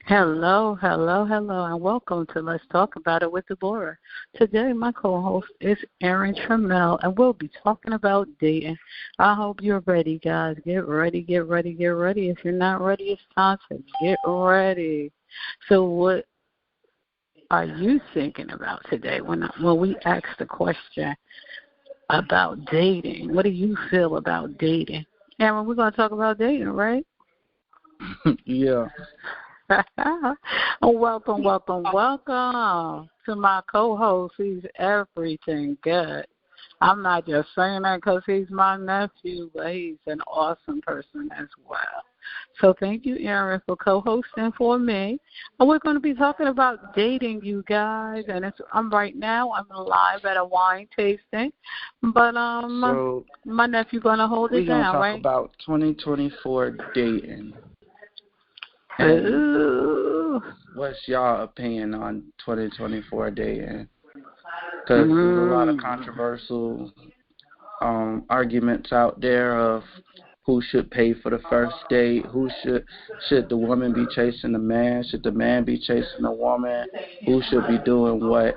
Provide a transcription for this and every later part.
Hello, hello, hello, and welcome to Let's Talk About It with Deborah. Today, my co-host is Erin Trammell, and we'll be talking about dating. I hope you're ready, guys. Get ready, get ready, get ready. If you're not ready, it's time to get ready. So what are you thinking about today when we ask the question about dating? What do you feel about dating? Erin, we're going to talk about dating, right? Yeah. Welcome to my co-host. He's everything good. I'm not just saying that because he's my nephew, but he's an awesome person as well. So thank you, Erin, for co-hosting for me. And we're going to be talking about dating, you guys. And I'm live at a wine tasting, but my nephew going to hold it down, right? We're going to talk about 2024 dating. Ooh. What's y'all opinion on 2024 dating? Because there's a lot of controversial arguments out there of who should pay for the first date, should the woman be chasing the man, should the man be chasing the woman, who should be doing what,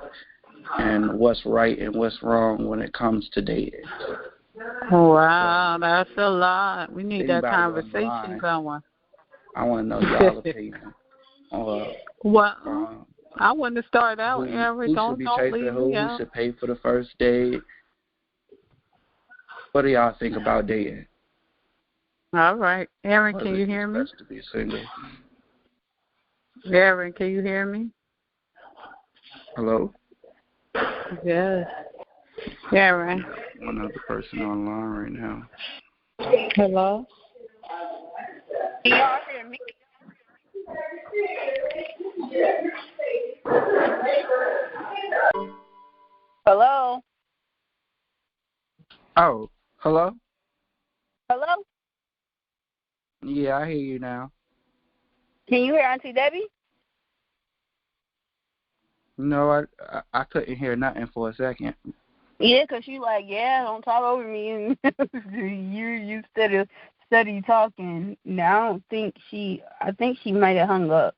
and what's right and what's wrong when it comes to dating. Wow, that's a lot. We need that conversation going. I want to know y'all opinion. I want to start out. Who should be chasing who? Who should pay for the first date? What do y'all think about dating? All right. Erin, can you hear me? Best to be single. Erin, can you hear me? Hello? Yes. Erin. One other person online right now. Hello? Can y'all hear me? Hello? Oh, hello? Hello? Yeah, I hear you now. Can you hear Auntie Debbie? No, I couldn't hear nothing for a second. Yeah, 'cause she like, don't talk over me, and you steady talking. Now I think she might have hung up.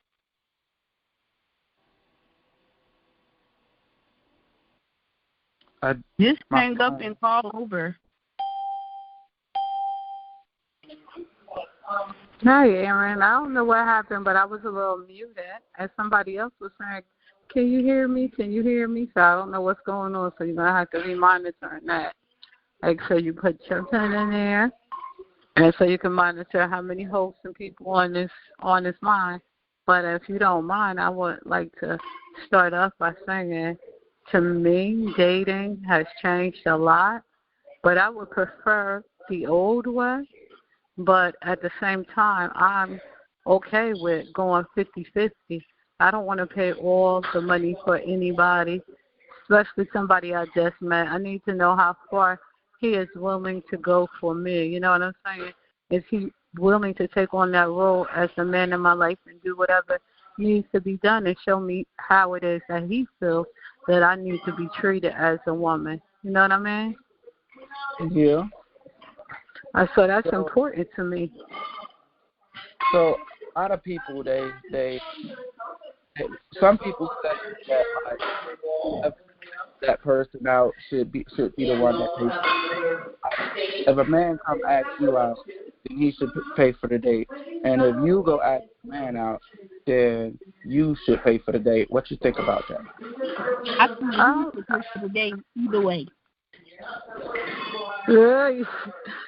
Just hang up and call over. Hi, Erin. I don't know what happened, but I was a little muted, and somebody else was saying, can you hear me? Can you hear me? So I don't know what's going on, so you're going to have to be monitoring that. Like, so you put your pin in there, and so you can monitor how many hosts and people on this line. But if you don't mind, I would like to start off by saying, to me, dating has changed a lot, but I would prefer the old way. But at the same time, I'm okay with going 50-50. I don't want to pay all the money for anybody, especially somebody I just met. I need to know how far he is willing to go for me. You know what I'm saying? Is he willing to take on that role as the man in my life and do whatever needs to be done and show me how it is that he feels that I need to be treated as a woman. You know what I mean? Yeah. So that's important to me. So a lot of people, some people say that that person out should be the one that pays. If a man come ask you out, then he should pay for the date. And if you go ask a man out, then you should pay for the date. What you think about that? I think you should pay for the date either way. Yeah,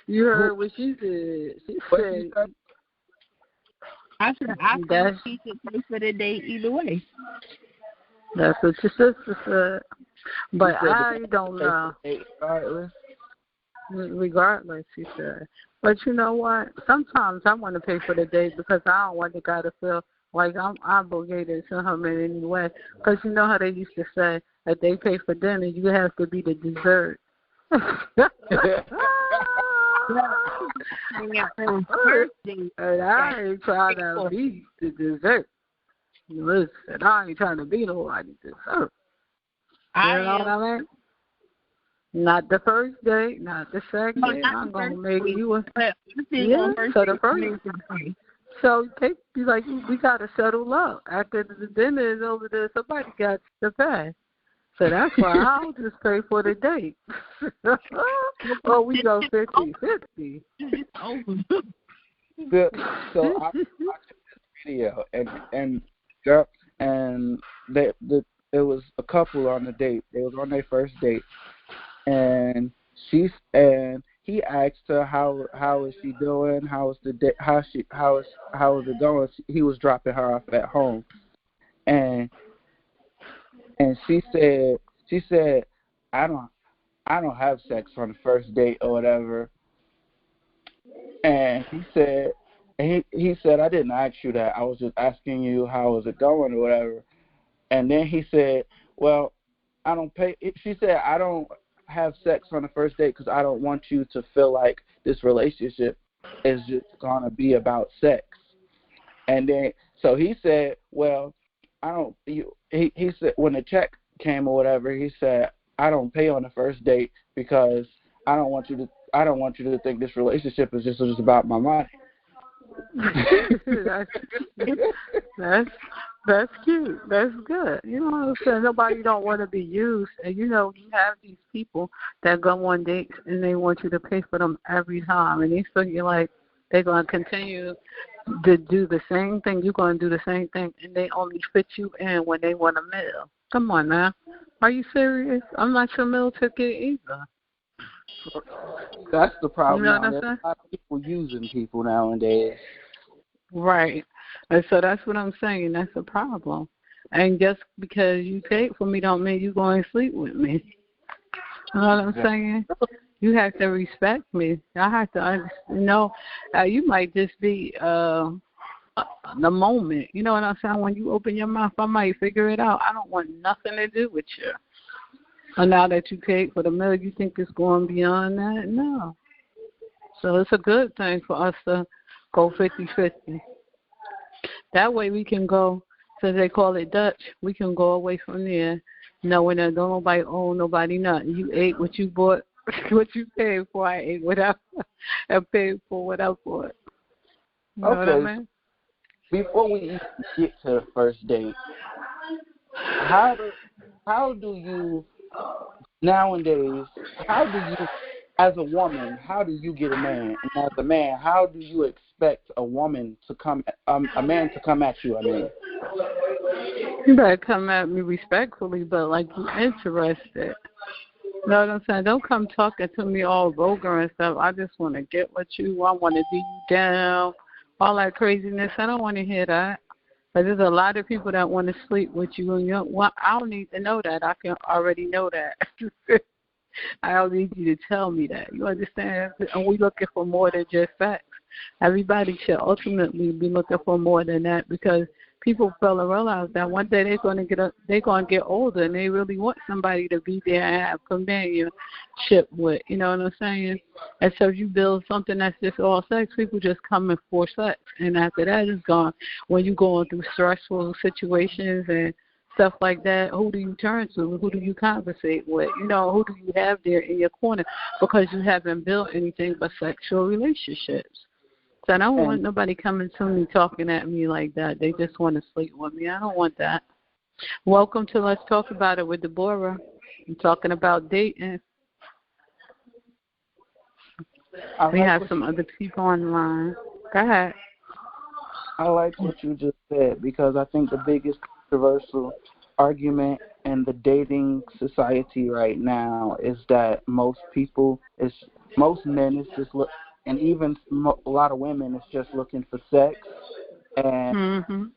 you heard what she said. She said, I think she should pay for the date either way. That's what your sister said. But I don't know. Regardless, she said. But you know what? Sometimes I want to pay for the date because I don't want the guy to feel like I'm obligated to him in any way. Because you know how they used to say, if they pay for dinner, you have to be the dessert. And I ain't trying to be the dessert. Listen, I ain't trying to be nobody's dessert. You know what I mean? Not the first date, not the second. I'm going to make you a... So the So Kate be like, we got to settle up. After the dinner is over there, somebody got to pay. So that's why I'll just pay for the date. Or we go 50-50. So I watched this video, and girl, and it was a couple on the date. They was on their first date, and he asked her how is she doing, how is the day, how is it going. He was dropping her off at home, and she said I don't have sex on the first date or whatever. And he said I didn't ask you that. I was just asking you how is it going or whatever. And then he said, well, I don't pay. She said, I don't have sex on the first date because I don't want you to feel like this relationship is just gonna be about sex. And then so he said, well, I don't. He said when the check came or whatever, he said, I don't pay on the first date because I don't want you to think this relationship is just about my money. That's cute. That's good. You know what I'm saying? Nobody don't want to be used. And, you have these people that go on dates and they want you to pay for them every time. And they feel you like they're going to continue to do the same thing. You're going to do the same thing. And they only fit you in when they want a meal. Come on now. Are you serious? I'm not your meal ticket either. That's the problem. You know There's a lot of people using people nowadays. Right. And so that's what I'm saying. That's a problem. And just because you paid for me don't mean you're going to sleep with me. You know what I'm saying? You have to respect me. I have to understand. You might just be the moment. You know what I'm saying? When you open your mouth, I might figure it out. I don't want nothing to do with you. And now that you paid for the meal, you think it's going beyond that? No. So it's a good thing for us to go 50-50. That way we can go, since they call it Dutch, we can go away from there knowing that don't nobody owe nobody nothing. You ate what you bought, what you paid for. I ate what I paid for what I bought. You know what I mean? Before we get to the first date, how do you nowadays, as a woman, how do you get a man? And as a man, how do you expect a man to come at you? I mean, you better come at me respectfully, but like you interested. You know what I'm saying? Don't come talking to me all vulgar and stuff. I just want to get with you. I want to be you down. All that craziness. I don't want to hear that. But there's a lot of people that want to sleep with you, and I don't need to know that. I can already know that. I don't need you to tell me that. You understand? And we're looking for more than just facts. Everybody should ultimately be looking for more than that, because people fail to realize that one day they're going to get older, and they really want somebody to be there and have companionship with. You know what I'm saying? And so if you build something that's just all sex, people just come in for sex, and after that it's gone. When you're going through stressful situations and stuff like that, who do you turn to? Who do you conversate with? Who do you have there in your corner? Because you haven't built anything but sexual relationships. So I don't want nobody coming to me talking at me like that. They just want to sleep with me. I don't want that. Welcome to Let's Talk About It with Deborah. I'm talking about dating. We have some other people on the line. Go ahead. I like what you just said, because I think the biggest controversial argument in the dating society right now is that most men is just and even a lot of women is just looking for sex, and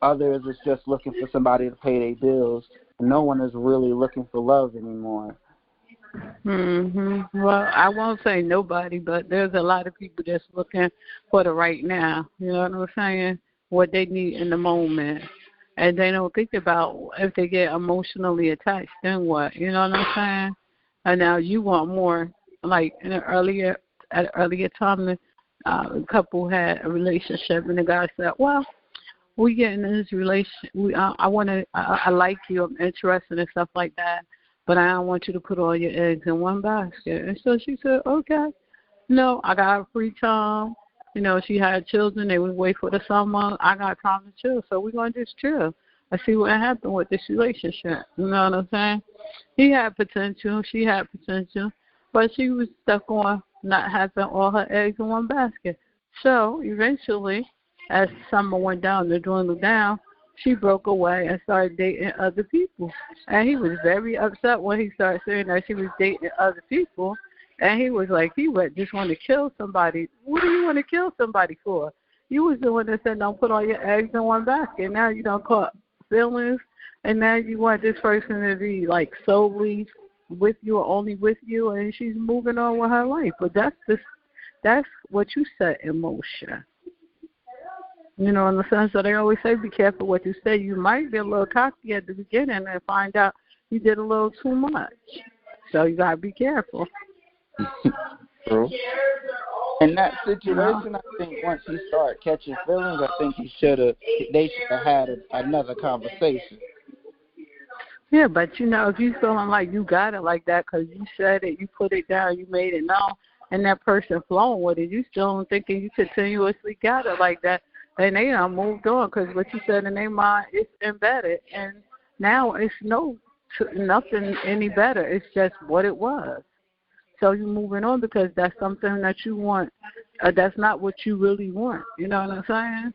others is just looking for somebody to pay their bills. No one is really looking for love anymore. Well, I won't say nobody, but there's a lot of people just looking for the right now. You know what I'm saying? What they need in the moment. And they don't think about if they get emotionally attached, then what? You know what I'm saying? And now you want more. Like at an earlier time, a couple had a relationship, and the guy said, "Well, we get in this relationship. I like you. I'm interested and stuff like that, but I don't want you to put all your eggs in one basket." And so she said, "Okay, no, I got free time. she had children. They would wait for the summer. I got time to chill, so we're going to just chill. I see what happened with this relationship. You know what I'm saying? He had potential. She had potential. But she was stuck on not having all her eggs in one basket. So eventually, as summer went down, the dwindled down, she broke away and started dating other people. And he was very upset when he started saying that she was dating other people. And he was like, he would just want to kill somebody. What do you want to kill somebody for? You was the one that said don't put all your eggs in one basket. Now you don't caught feelings, and now you want this person to be like solely with you or only with you, and she's moving on with her life. But that's what you set in motion. In the sense that they always say, be careful what you say. You might be a little cocky at the beginning and find out you did a little too much. So you got to be careful. True. In that situation, I think once he started catching feelings, I think they should have had another conversation. Yeah, but if you feeling like you got it like that because you said it, you put it down, you made it known, and that person flowing with it, you still thinking you continuously got it like that, and they done moved on because what you said in their mind is embedded, and now it's nothing any better. It's just what it was. So you're moving on because that's something that you want. That's not what you really want. You know what I'm saying?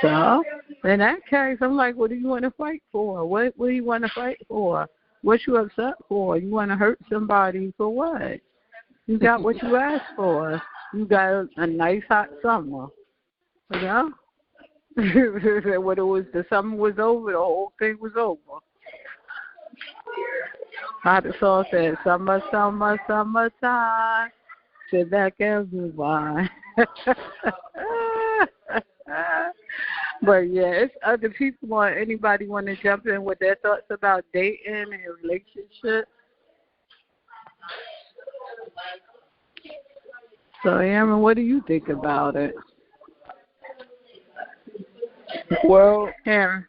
So in that case, I'm like, what do you want to fight for? What do you want to fight for? What you upset for? You want to hurt somebody for what? You got what you asked for. You got a nice hot summer. When the summer was over, the whole thing was over. How the song said, summer, summer, summertime, sit back and move on. But yeah, it's other people or anybody want to jump in with their thoughts about dating and relationships. So, Aaron, what do you think about it? Well, Aaron.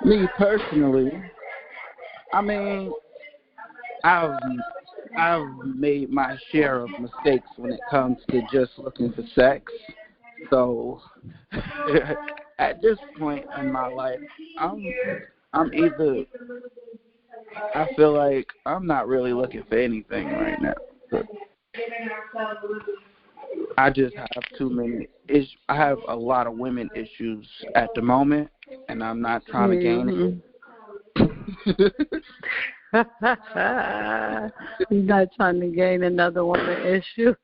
Me personally, I mean, I've made my share of mistakes when it comes to just looking for sex. So at this point in my life, I'm either I feel like I'm not really looking for anything right now. But I just have too many issues. I have a lot of women issues at the moment, and I'm not trying to gain it. You're not trying to gain another woman issue.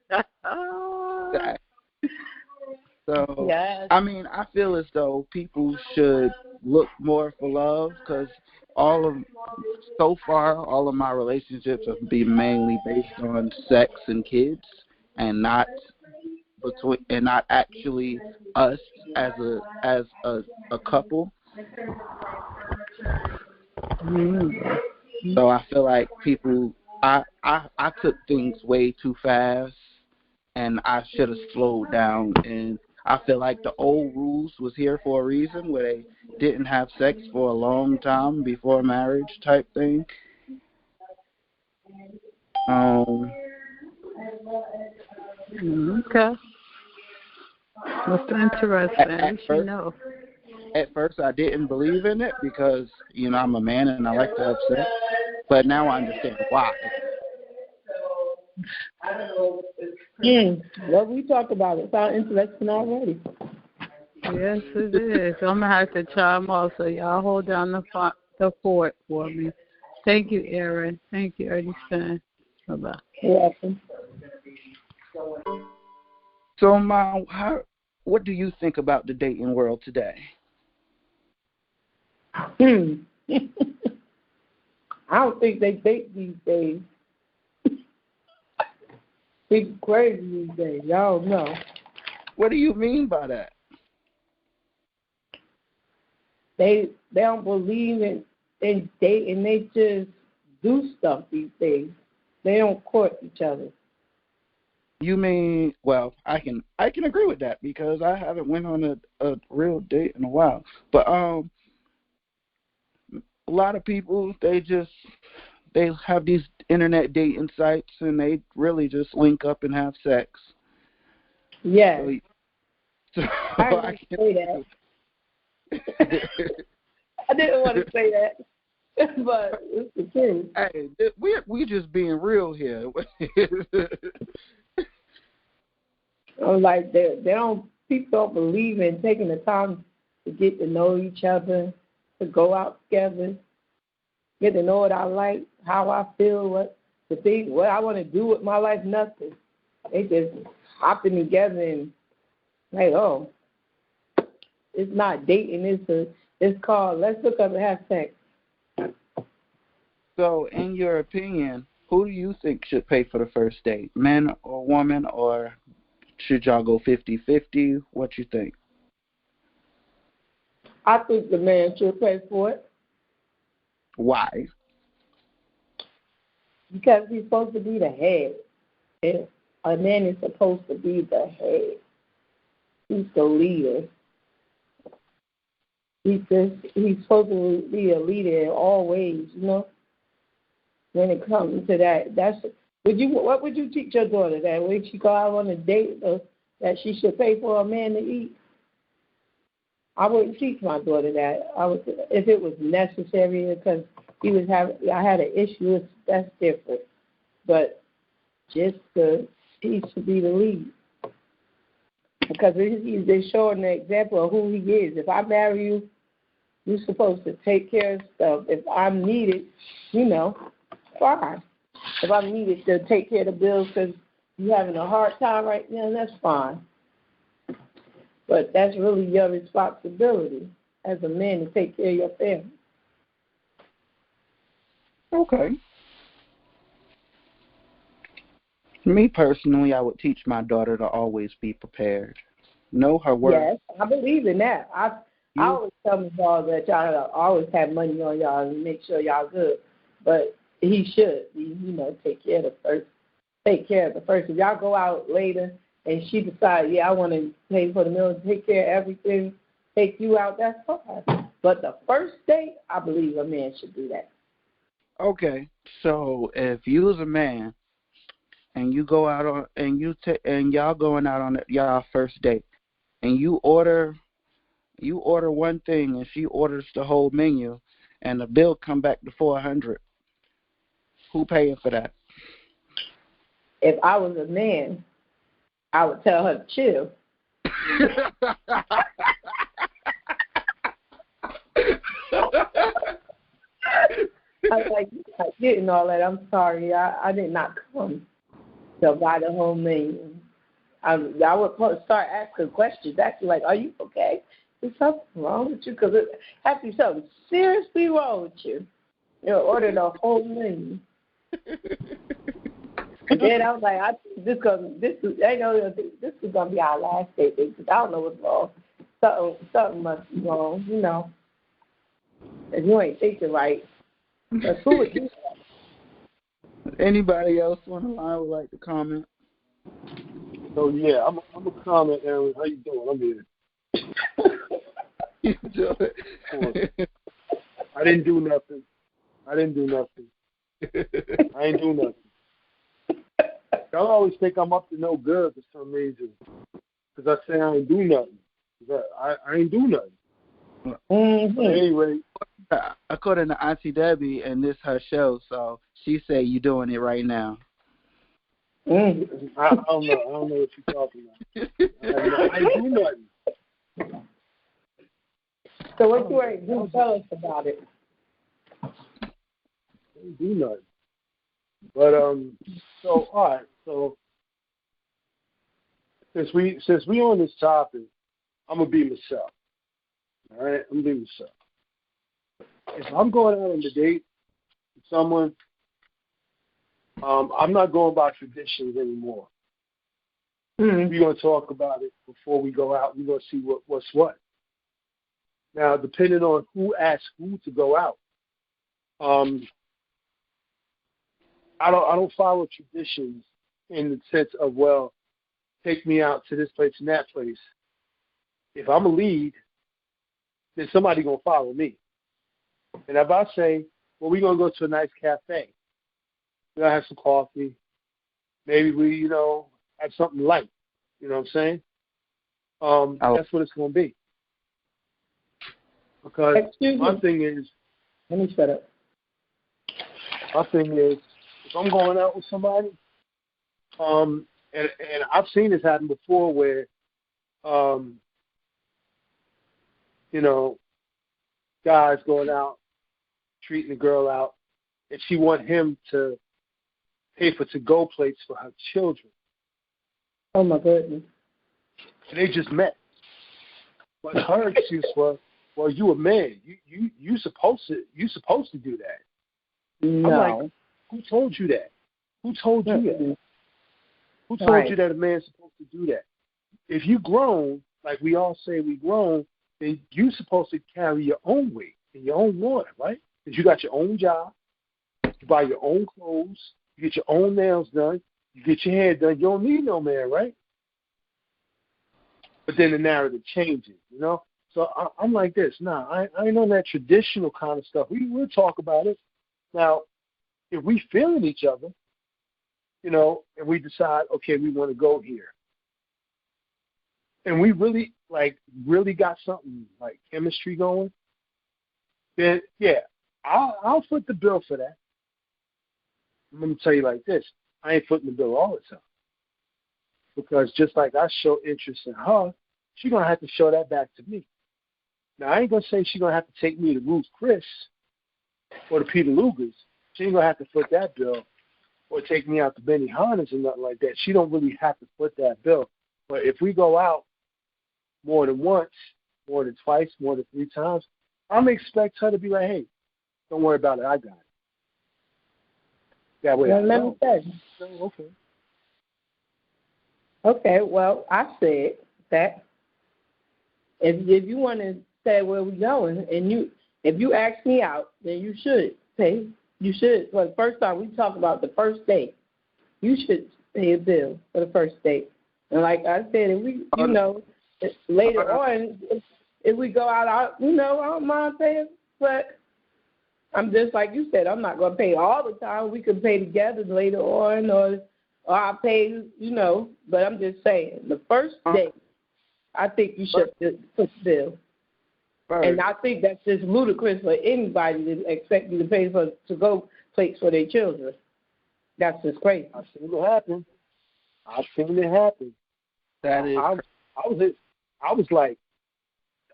So, yes. I mean, I feel as though people should look more for love because so far, all of my relationships have been mainly based on sex and kids, and not actually us as a couple. So I feel like people, I took things way too fast, and I should have slowed down. And I feel like the old rules was here for a reason, where they didn't have sex for a long time before marriage type thing. Okay. That's interesting. At first, I didn't believe in it because, I'm a man and I like to have sex. But now I understand why. Well, we talked about it. It's all interesting already. Yes, it is. I'm going to have to chime off, so y'all hold down the fort for me. Thank you, Aaron. Thank you, Ernestine. Bye-bye. You're welcome. So, Ma, what do you think about the dating world today? I don't think they date these days. People crazy these days. Y'all know. What do you mean by that? They don't believe in dating. They just do stuff these days. They don't court each other. You mean, well, I can agree with that because I haven't went on a real date in a while. But a lot of people, they just they have these internet dating sites, and they really just link up and have sex. Yes. So I didn't say that. I didn't want to say that, but it's the truth. Hey, we just being real here. I'm like, people don't believe in taking the time to get to know each other, to go out together, get to know what I like, how I feel, what I want to do with my life, nothing. They just hopping together and like, oh, it's not dating, it's called let's hook up and have sex. So, in your opinion, who do you think should pay for the first date, man or woman, or should y'all go 50-50? What you think? I think the man should pay for it. Why? Because he's supposed to be the head. And a man is supposed to be the head. He's the leader. He's supposed to be a leader in all ways, you know. When it comes to that, what would you teach your daughter that when she go out on a date that she should pay for a man to eat? I wouldn't teach my daughter that. I would, if it was necessary, because I had an issue. That's different. But he should be the lead, because they're showing the example of who he is. If I marry you, you're supposed to take care of stuff. If I'm needed, fine. If I'm needed to take care of the bills because you're having a hard time right now, that's fine. But that's really your responsibility as a man to take care of your family. Okay. Me personally, I would teach my daughter to always be prepared. Know her worth. Yes, I believe in that. I always tell my daughter that y'all always have money on y'all and make sure y'all good. But he should, take care of the first. Take care of the first. If y'all go out later and she decides, I want to pay for the meal and take care of everything, take you out, that's fine. But the first date, I believe a man should do that. Okay, so if you was a man and you go out on and y'all going out on y'all first date, and you order one thing and she orders the whole menu, and the bill come back to $400, who paying for that? If I was a man, I would tell her to chill. I was like, you're not getting all that. I'm sorry. I did not come to buy the whole menu. I would start asking questions. Actually, like, are you okay? Is something wrong with you? Because it has to be something seriously wrong with you. Order the whole menu. And then I was like, I think this is gonna be our last date because I don't know what's wrong. Something must be wrong, If you ain't thinking right. But who would do that? Anybody else on the line would like to comment? So yeah, I'm a comment, Aaron. How you doing? I'm here. You doing? I didn't do nothing. I ain't do nothing. Y'all always think I'm up to no good for some reason. Because I say I ain't do nothing. I ain't do nothing. Mm-hmm. But anyway. According to Auntie Debbie, and this her show, so she say you doing it right now. Mm-hmm. I don't know what you're talking about. I ain't do nothing. So what you ain't do, tell us about it. I ain't do nothing. But so all right, so since we on this topic, I'm gonna be myself. All right, I'm gonna be myself. If I'm going out on a date with someone, I'm not going by traditions anymore. Mm-hmm. We're gonna talk about it before we go out. We're gonna see what's what. Now, depending on who asks who to go out, I don't follow traditions in the sense of, well, take me out to this place and that place. If I'm a lead, then somebody gonna follow me. And if I say, well, we're gonna go to a nice cafe, We'll have some coffee. Maybe we, have something light. You know what I'm saying? That's what it's going to be. Because my thing is, let me shut up. My thing is, if I'm going out with somebody, and I've seen this happen before where, guys going out, treating the girl out, and she want him to pay for to-go plates for her children. Oh my goodness. And they just met. But her excuse was, well, you a man. You supposed to do that. No. I'm like, who told you that? Who told you that? Who told you that a man's supposed to do that? If you grown, like we all say we grown, then you supposed to carry your own weight and your own water, right? Because you got your own job, you buy your own clothes, you get your own nails done, you get your hair done. You don't need no man, right? But then the narrative changes, So I'm like this. Nah, I ain't on that traditional kind of stuff. We'll talk about it. Now, if we feeling each other, and we decide, okay, we want to go here, and we really got something like chemistry going, then yeah, I'll foot the bill for that. I'm gonna tell you like this: I ain't footing the bill all the time, because just like I show interest in her, she's gonna have to show that back to me. Now I ain't gonna say she's gonna have to take me to Ruth Chris or to Peter Luger's. She ain't gonna have to foot that bill, or take me out to Benny Hanna's or nothing like that. She don't really have to foot that bill. But if we go out more than once, more than twice, more than 3 times, I'm gonna expect her to be like, hey, don't worry about it, I got it. That way, let me say. Okay. Okay, well, I said that if you want to say where we're going, and if you ask me out, then you should pay. You should. Well, the first time we talk about the first date, you should pay a bill for the first date. And like I said, if we, later on, if we go out, I don't mind paying. But I'm just like you said, I'm not going to pay all the time. We can pay together later on, or I'll pay, But I'm just saying, the first date, I think you should put the bill. And I think that's just ludicrous for anybody to expect you to pay for to-go plates for their children. That's just crazy. I've seen it happen. That is. I was like,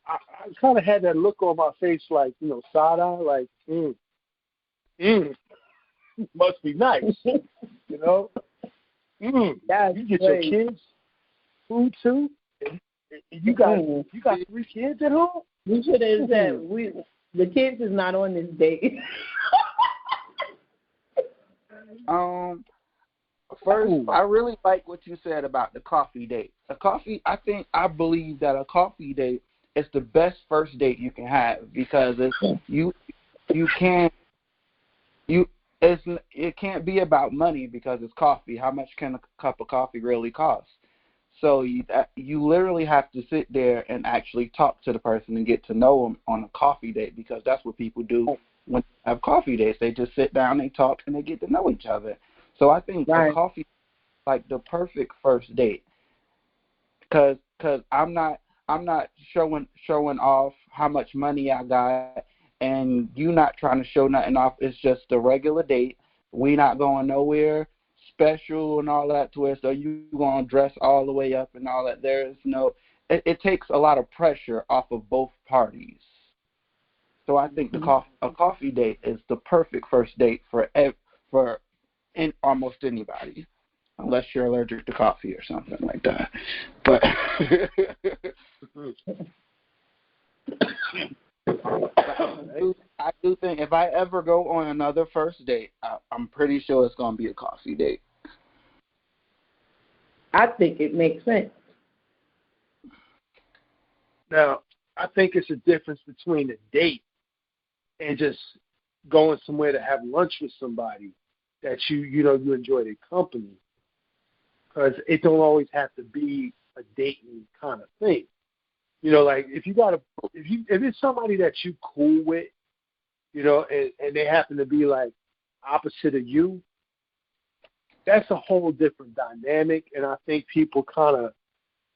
I kind of had that look on my face, like side eye, like, must be nice, You get your kids food too. And you got 3 kids at home. We should have said the kids is not on this date. First, I really like what you said about the coffee date. I believe that a coffee date is the best first date you can have, because it can't be about money, because it's coffee. How much can a cup of coffee really cost? So you literally have to sit there and actually talk to the person and get to know them on a coffee date, because that's what people do when they have coffee dates. They just sit down, they talk, and they get to know each other. So I think a coffee is like the perfect first date, because I'm not showing off how much money I got, and you not trying to show nothing off. It's just a regular date. We not going nowhere special and all that to it, so you gonna dress all the way up and all that. There's it takes a lot of pressure off of both parties. So I think a coffee date is the perfect first date for almost anybody, unless you're allergic to coffee or something like that. But I do think if I ever go on another first date, I'm pretty sure it's going to be a coffee date. I think it makes sense. Now, I think it's a difference between a date and just going somewhere to have lunch with somebody that you enjoy their company, because it don't always have to be a dating kind of thing. Like if it's somebody that you cool with, and they happen to be like opposite of you, that's a whole different dynamic, and I think people kind of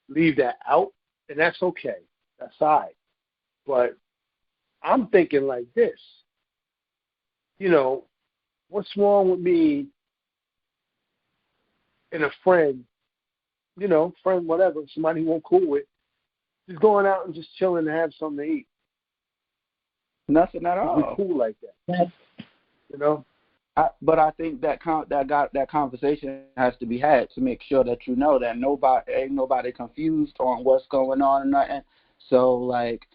leave that out, and that's okay. That's all right. But I'm thinking like this. What's wrong with me and a friend, friend, whatever, somebody who I'm cool with, just going out and just chilling and have something to eat. Nothing at all. We're cool like that. But I think that conversation has to be had to make sure that that ain't nobody confused on what's going on or nothing. So like,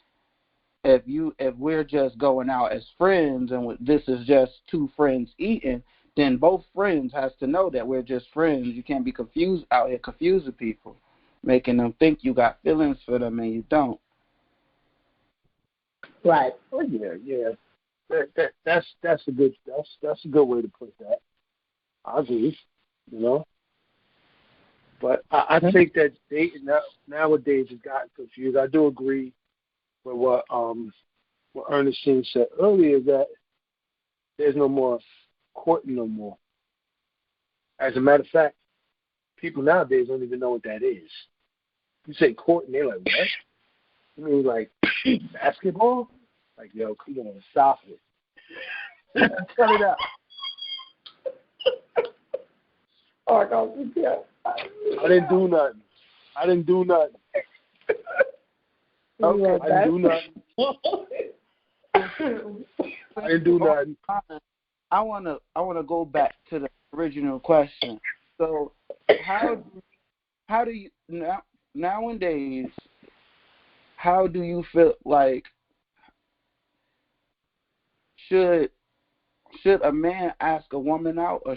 if we're just going out as friends and this is just two friends eating, then both friends has to know that we're just friends. You can't be confused out here confusing people, making them think you got feelings for them and you don't. Right. Oh yeah. That's a good way to put that. I agree, But I think that dating nowadays has gotten confused. I do agree with what Ernestine said earlier, that there's no more courting no more. As a matter of fact, people nowadays don't even know what that is. You say courting, they're like, what? You mean like basketball? Like, yo, come on, stop it. Cut it out. Oh, God, yeah. I didn't do nothing. I didn't do nothing. I wanna go back to the original question. So how do you nowadays? How do you feel like should a man ask a woman out, or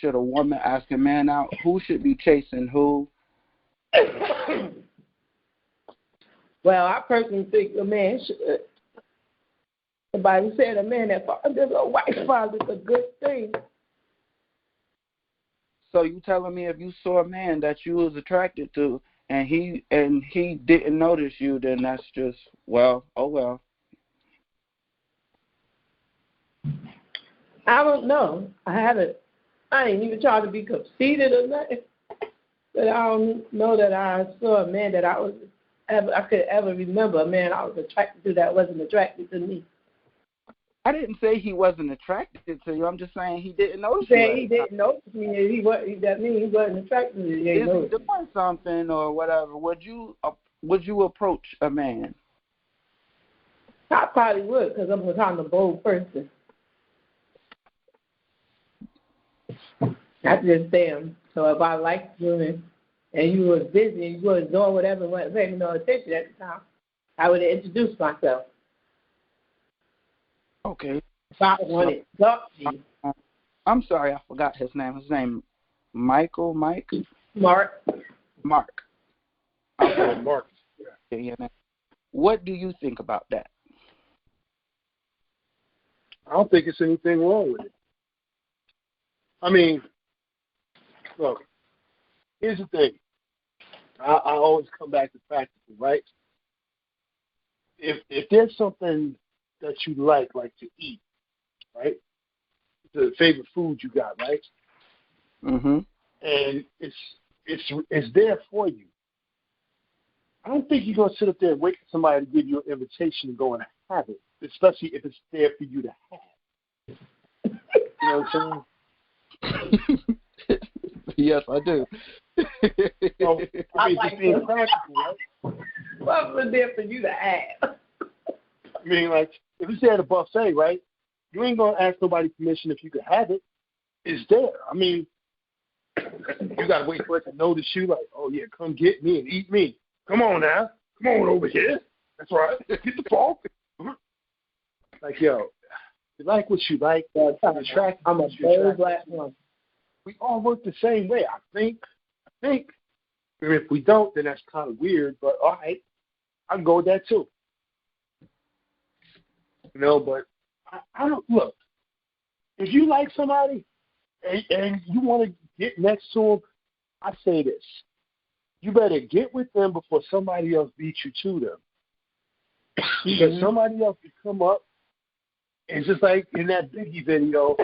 should a woman ask a man out? Who should be chasing who? Well, I personally think a man should. The Bible said a man that fathers a wife father is a good thing. So you telling me if you saw a man that you was attracted to and he didn't notice you, then that's just oh well. I don't know. I ain't even trying to be conceited or nothing. But I don't know that I saw a man that I could ever remember a man I was attracted to that wasn't attracted to me. I didn't say he wasn't attracted to you. I'm just saying he didn't notice you. He didn't notice me. That means he wasn't attracted to me. Is he doing something or whatever? Would you approach a man? I probably would, because I'm a kind of bold person. I just am. So if I liked you and you was busy and you was doing whatever and wasn't paying no attention at the time, I would introduce myself. Okay. If I wanted to talk to you. I'm sorry, I forgot his name. His name Mike? Mark. Okay. Mark. Yeah. What do you think about that? I don't think there's anything wrong with it. I mean, look, here's the thing. I always come back to practical, right? If there's something that you like to eat, right? The favorite food you got, right? Mm-hmm. And it's there for you. I don't think you're gonna sit up there and wait for somebody to give you an invitation to go and have it, especially if it's there for you to have. You know what I'm saying? Yes, I do. So, I mean, just being practical, right? What was there for you to add? I mean, like, if it's at a buffet, right, you ain't going to ask nobody permission if you could have it. It's there. I mean, you got to wait for it to notice you, like, oh, yeah, come get me and eat me. Come on now. Come on over here. That's right. Get the fork. Like, yo, you like what you like. I'm a bold black woman. We all work the same way, I think. And if we don't, then that's kind of weird. But all right, I can go with that too. But I don't look. If you like somebody and you want to get next to them, I say this: you better get with them before somebody else beats you to them. Because somebody else could come up, and just like in that Biggie video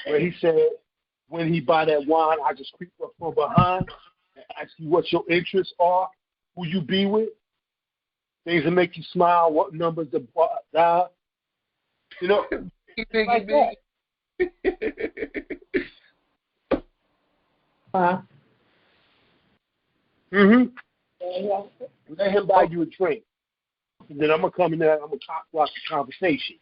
where he said, when he buy that wine, I just creep up from behind and ask you what your interests are, who you be with, things that make you smile, what numbers to dial. You know, like that. Let him buy you a drink. And then I'm going to come in there and I'm going to talk about the conversation.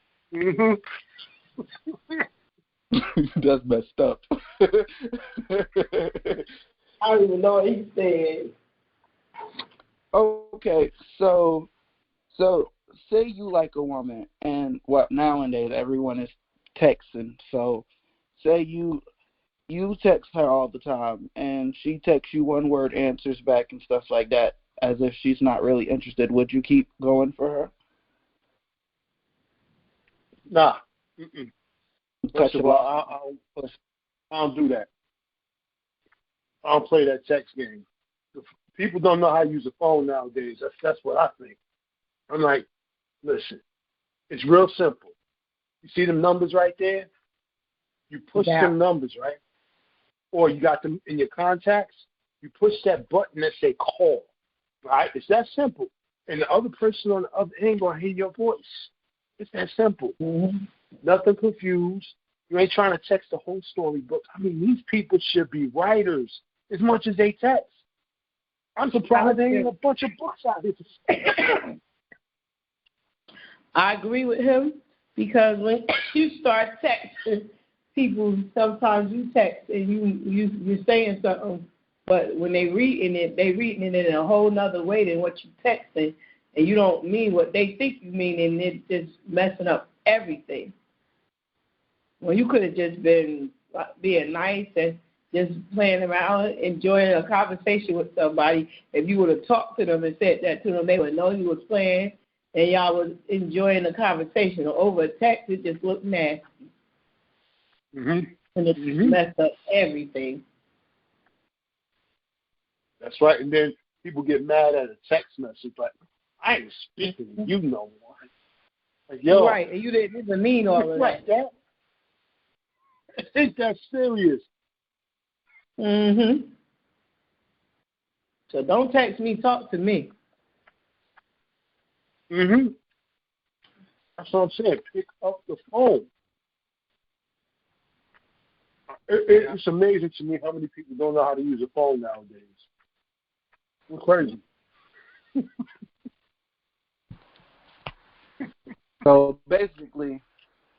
That's messed up. I don't even know what he said. Okay, so say you like a woman, and nowadays everyone is texting. So say you text her all the time, and she texts you one word answers back and stuff like that, as if she's not really interested. Would you keep going for her? Nah. First of all, I don't do that. I don't play that text game. People don't know how to use a phone nowadays. That's what I think. I'm like, listen, it's real simple. You see them numbers right there? You push them numbers, right? Or you got them in your contacts. You push that button that say call, right? It's that simple. And the other person on the other end going to hear your voice. It's that simple. Nothing confused. You ain't trying to text the whole storybook. I mean, these people should be writers as much as they text. I'm surprised there ain't a bunch of books out here. I agree with him, because when you start texting people, sometimes you text and you're saying something, but when they reading it in a whole nother way than what you texting, and you don't mean what they think you mean, and it's just messing up everything. Well, you could have just been being nice and just playing around, enjoying a conversation with somebody. If you would have talked to them and said that to them, they would know you was playing and y'all was enjoying the conversation. Over text, it just looked nasty. And it messed up everything. That's right. And then people get mad at a text message, like, I ain't speaking to you no more. Like, yo. Right, and you didn't even mean all of that. I think that's serious. So don't text me, talk to me. That's what I'm saying. Pick up the phone. It's amazing to me how many people don't know how to use a phone nowadays. It's crazy. So basically,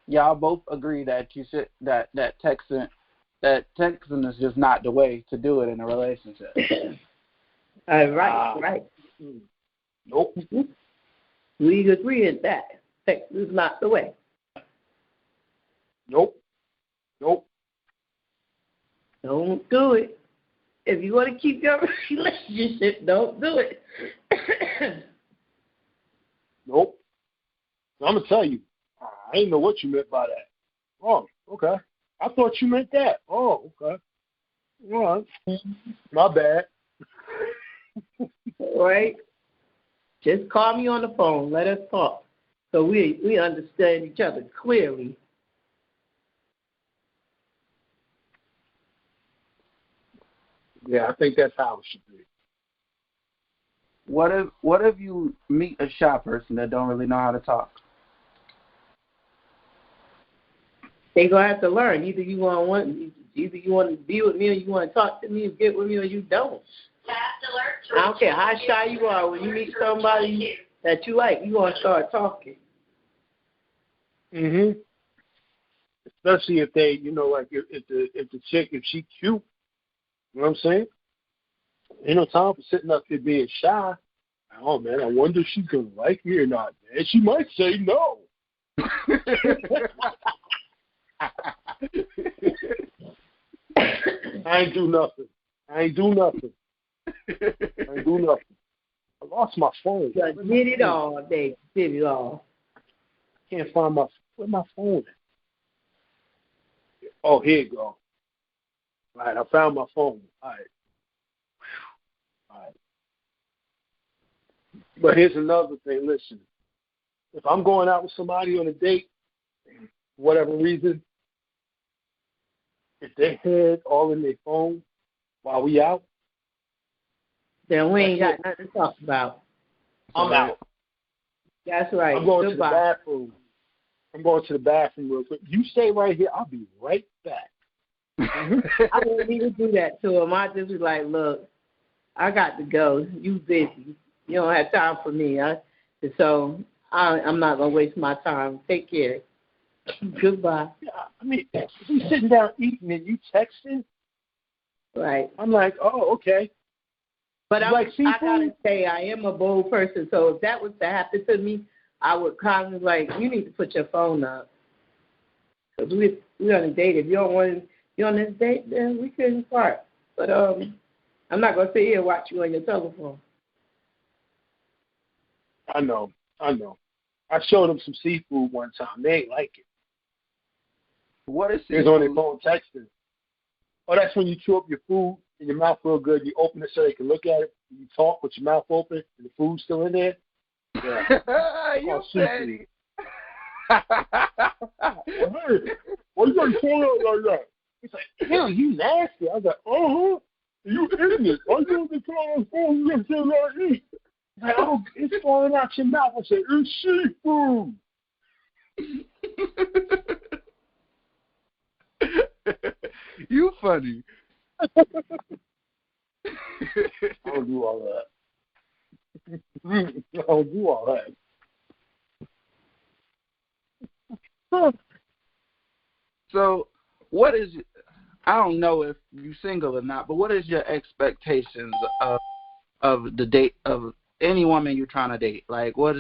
y'all both agree that you should that texting is just not the way to do it in a relationship. Right. Nope. We agree with that. Text is not the way. Nope. Don't do it. If you want to keep your relationship, don't do it. Nope. I'm going to tell you, I didn't know what you meant by that. Oh, okay. I thought you meant that. Oh, okay. All right. My bad. All right. Just call me on the phone. Let us talk so we understand each other clearly. Yeah, I think that's how it should be. What if you meet a shy person that don't really know how to talk? They're gonna have to learn. Either you want to be with me, or you want to talk to me, or get with me, or you don't. I don't care how shy you are. When you meet somebody that you like, you want to start talking. Especially if they, like if the chick, if she cute, you know what I'm saying? Ain't no time for sitting up here being shy. Oh man, I wonder if she's gonna like me or not. Man, she might say no. I ain't do nothing. I lost my phone. You did it all day. Did it all. Can't find where my phone at? Oh, here you go. All right, I found my phone. All right. But here's another thing. Listen, if I'm going out with somebody on a date, for whatever reason, if their head all in their phone while we out, then we ain't got nothing to talk about. I'm out. That's right. I'm going Goodbye. to the bathroom. I'm going to the bathroom real quick. You stay right here. I'll be right back. I wouldn't even do that to him. I just be like, look, I got to go. You busy. You don't have time for me. So I'm not going to waste my time. Take care. Goodbye. Yeah, I mean, if we sitting down eating and you texting, right? I'm like, oh, okay. But I like gotta say, I am a bold person. So if that was to happen to me, I would kind of like, you need to put your phone up. Cause we're on a date. If you don't want you on this date, then we can part. But I'm not gonna sit here and watch you on your telephone. I know. I showed them some seafood one time. They ain't like it. What is seafood? It's on their phone texting. Oh, that's when you chew up your food and your mouth real good. You open it so they can look at it. You talk with your mouth open and the food's still in there. Yeah. You petty. Why you gotta call out like that? He's like, hell, you nasty. I was like, uh-huh. You idiot. Why you on the phone? You gotta tell me to eat. He's like, oh, it's falling out your mouth. I said, it's seafood. You funny. I don't do all that. I don't do all that. So, what is? I don't know if you're single or not, but what is your expectations of the date of any woman you're trying to date? Like, what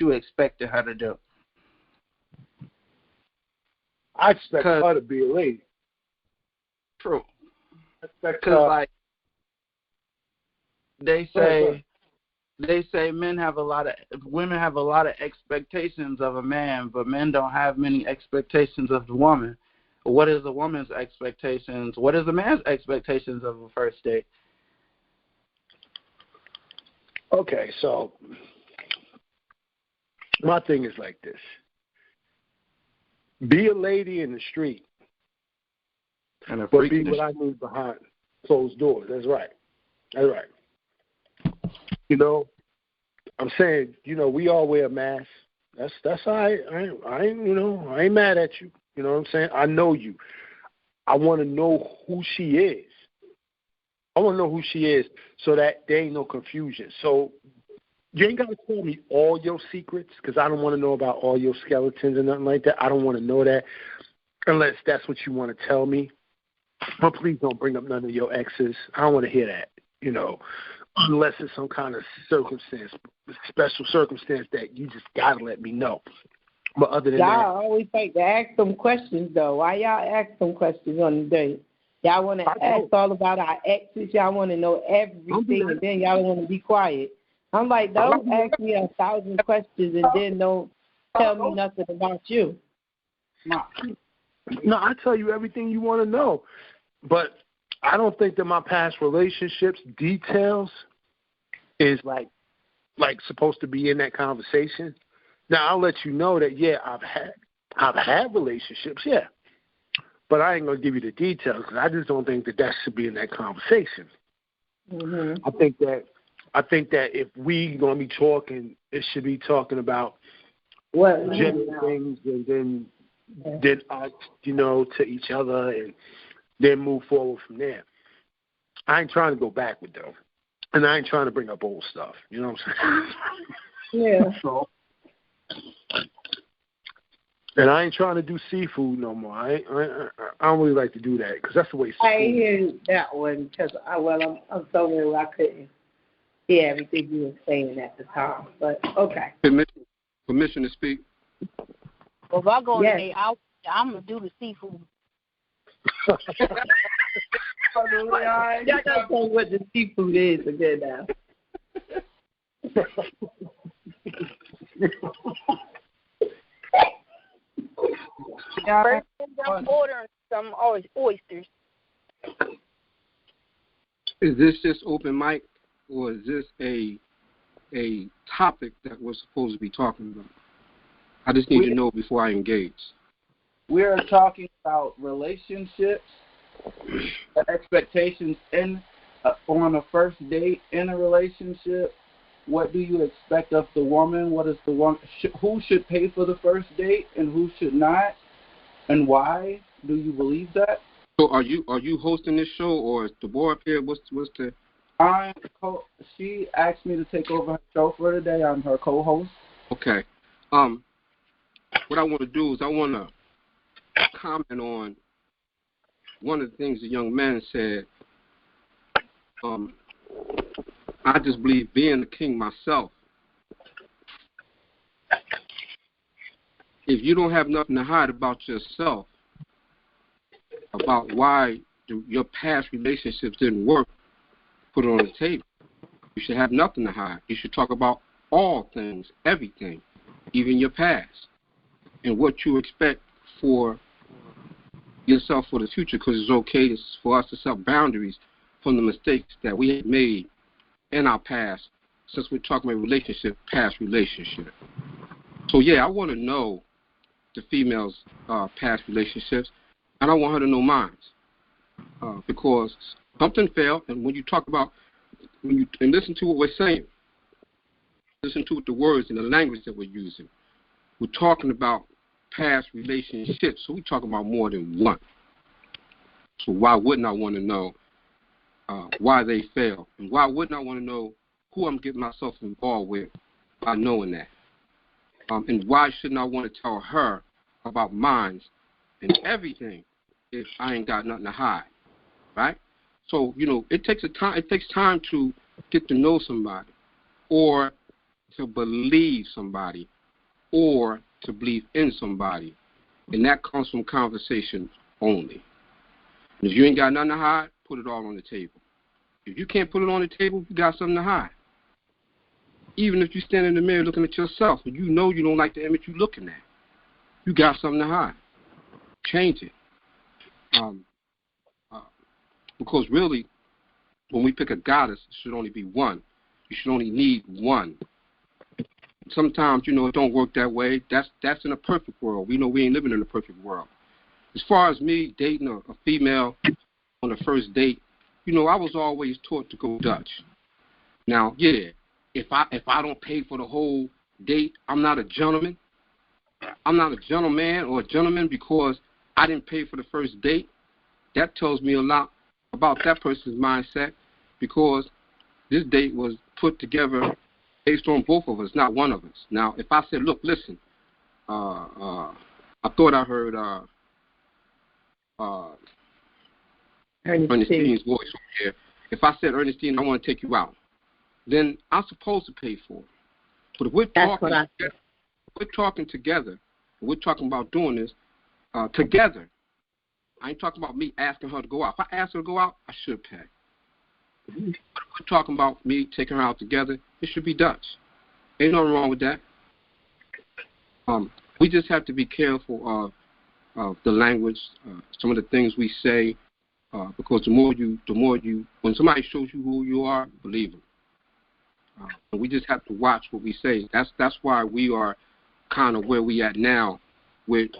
you expecting her to do? I expect her to be a lady. True. Because like they say women have a lot of expectations of a man, but men don't have many expectations of the woman. What is a woman's expectations? What is a man's expectations of a first date? Okay, so my thing is like this. Be a lady in the street, but be what I need behind closed doors. That's right. You know, I'm saying, you know, we all wear masks. That's all right. I ain't mad at you. You know what I'm saying? I know you. I want to know who she is. I want to know who she is so that there ain't no confusion. So you ain't got to tell me all your secrets because I don't want to know about all your skeletons and nothing like that. I don't want to know that unless that's what you want to tell me. But please don't bring up none of your exes. I don't want to hear that, you know, unless it's some kind of circumstance, special circumstance that you just got to let me know. But other than that. Y'all always like to ask some questions, though. Why y'all ask some questions on the date? Y'all want to ask all about our exes. Y'all want to know everything, and then y'all want to be quiet. I'm like, don't ask me 1,000 questions and then don't tell me nothing about you. No, I tell you everything you want to know. But I don't think that my past relationships details is like supposed to be in that conversation. Now I'll let you know that I've had relationships, yeah. But I ain't gonna give you the details because I just don't think that should be in that conversation. Mm-hmm. I think that if we gonna be talking, it should be talking about general things, and then us, you know, to each other, and then move forward from there. I ain't trying to go backward though, and I ain't trying to bring up old stuff. You know what I'm saying? Yeah. So, and I ain't trying to do seafood no more. I don't really like to do that because that's the way. I ain't hear that one because I'm so new I couldn't hear everything you were saying at the time. But okay. Permission to speak. Well, if I go on a date, I'm gonna do the seafood. Y'all gotta tell me what the seafood is again now. First, I'm ordering some oysters. Is this just open mic, or is this a topic that we're supposed to be talking about? I just need to know before I engage. we're talking about relationships, expectations on a first date in a relationship. What do you expect of the woman? What is the one? Who should pay for the first date and who should not, and why? Do you believe that? So are you hosting this show, or is Deborah up here? What's the? She asked me to take over her show for today. I'm her co-host. Okay. What I want to do is I want to comment on one of the things the young man said. I just believe, being the king myself, if you don't have nothing to hide about yourself, about why your past relationships didn't work, put it on the table. You should have nothing to hide. You should talk about all things, everything, even your past, and what you expect for yourself for the future, because it's okay for us to set boundaries from the mistakes that we have made in our past, since we're talking about past relationship. So, yeah, I want to know the female's past relationships, and I want her to know mine, because something failed, and when you talk about, and listen to what we're saying, listen to the words and the language that we're using. We're talking about past relationships, so we're talking about more than one. So why wouldn't I want to know why they failed? And why wouldn't I want to know who I'm getting myself involved with by knowing that? And why shouldn't I want to tell her about mine and everything if I ain't got nothing to hide, right? So, it takes time to get to know somebody, or to believe somebody, or to believe in somebody. And that comes from conversation only. And if you ain't got nothing to hide, put it all on the table. If you can't put it on the table, you got something to hide. Even if you stand in the mirror looking at yourself and you know you don't like the image you're looking at, you got something to hide. Change it. Because really, when we pick a goddess, it should only be one. You should only need one. Sometimes, it don't work that way. That's in a perfect world. We know we ain't living in a perfect world. As far as me dating a female on the first date, I was always taught to go Dutch. Now, yeah, if I don't pay for the whole date, I'm not a gentleman. I'm not a gentleman or a gentleman because I didn't pay for the first date. That tells me a lot about that person's mindset, because this date was put together based on both of us, not one of us. Now, if I said, look, listen, I thought I heard Ernestine's voice over here. If I said, Ernestine, I want to take you out, then I'm supposed to pay for it. But if we're talking together, we're talking about doing this together. I ain't talking about me asking her to go out. If I ask her to go out, I should pay. But if we're talking about me taking her out together, it should be Dutch. Ain't nothing wrong with that. We just have to be careful of the language, some of the things we say, because the more you, when somebody shows you who you are, believe them. And we just have to watch what we say. That's why we are kind of where we at now. With,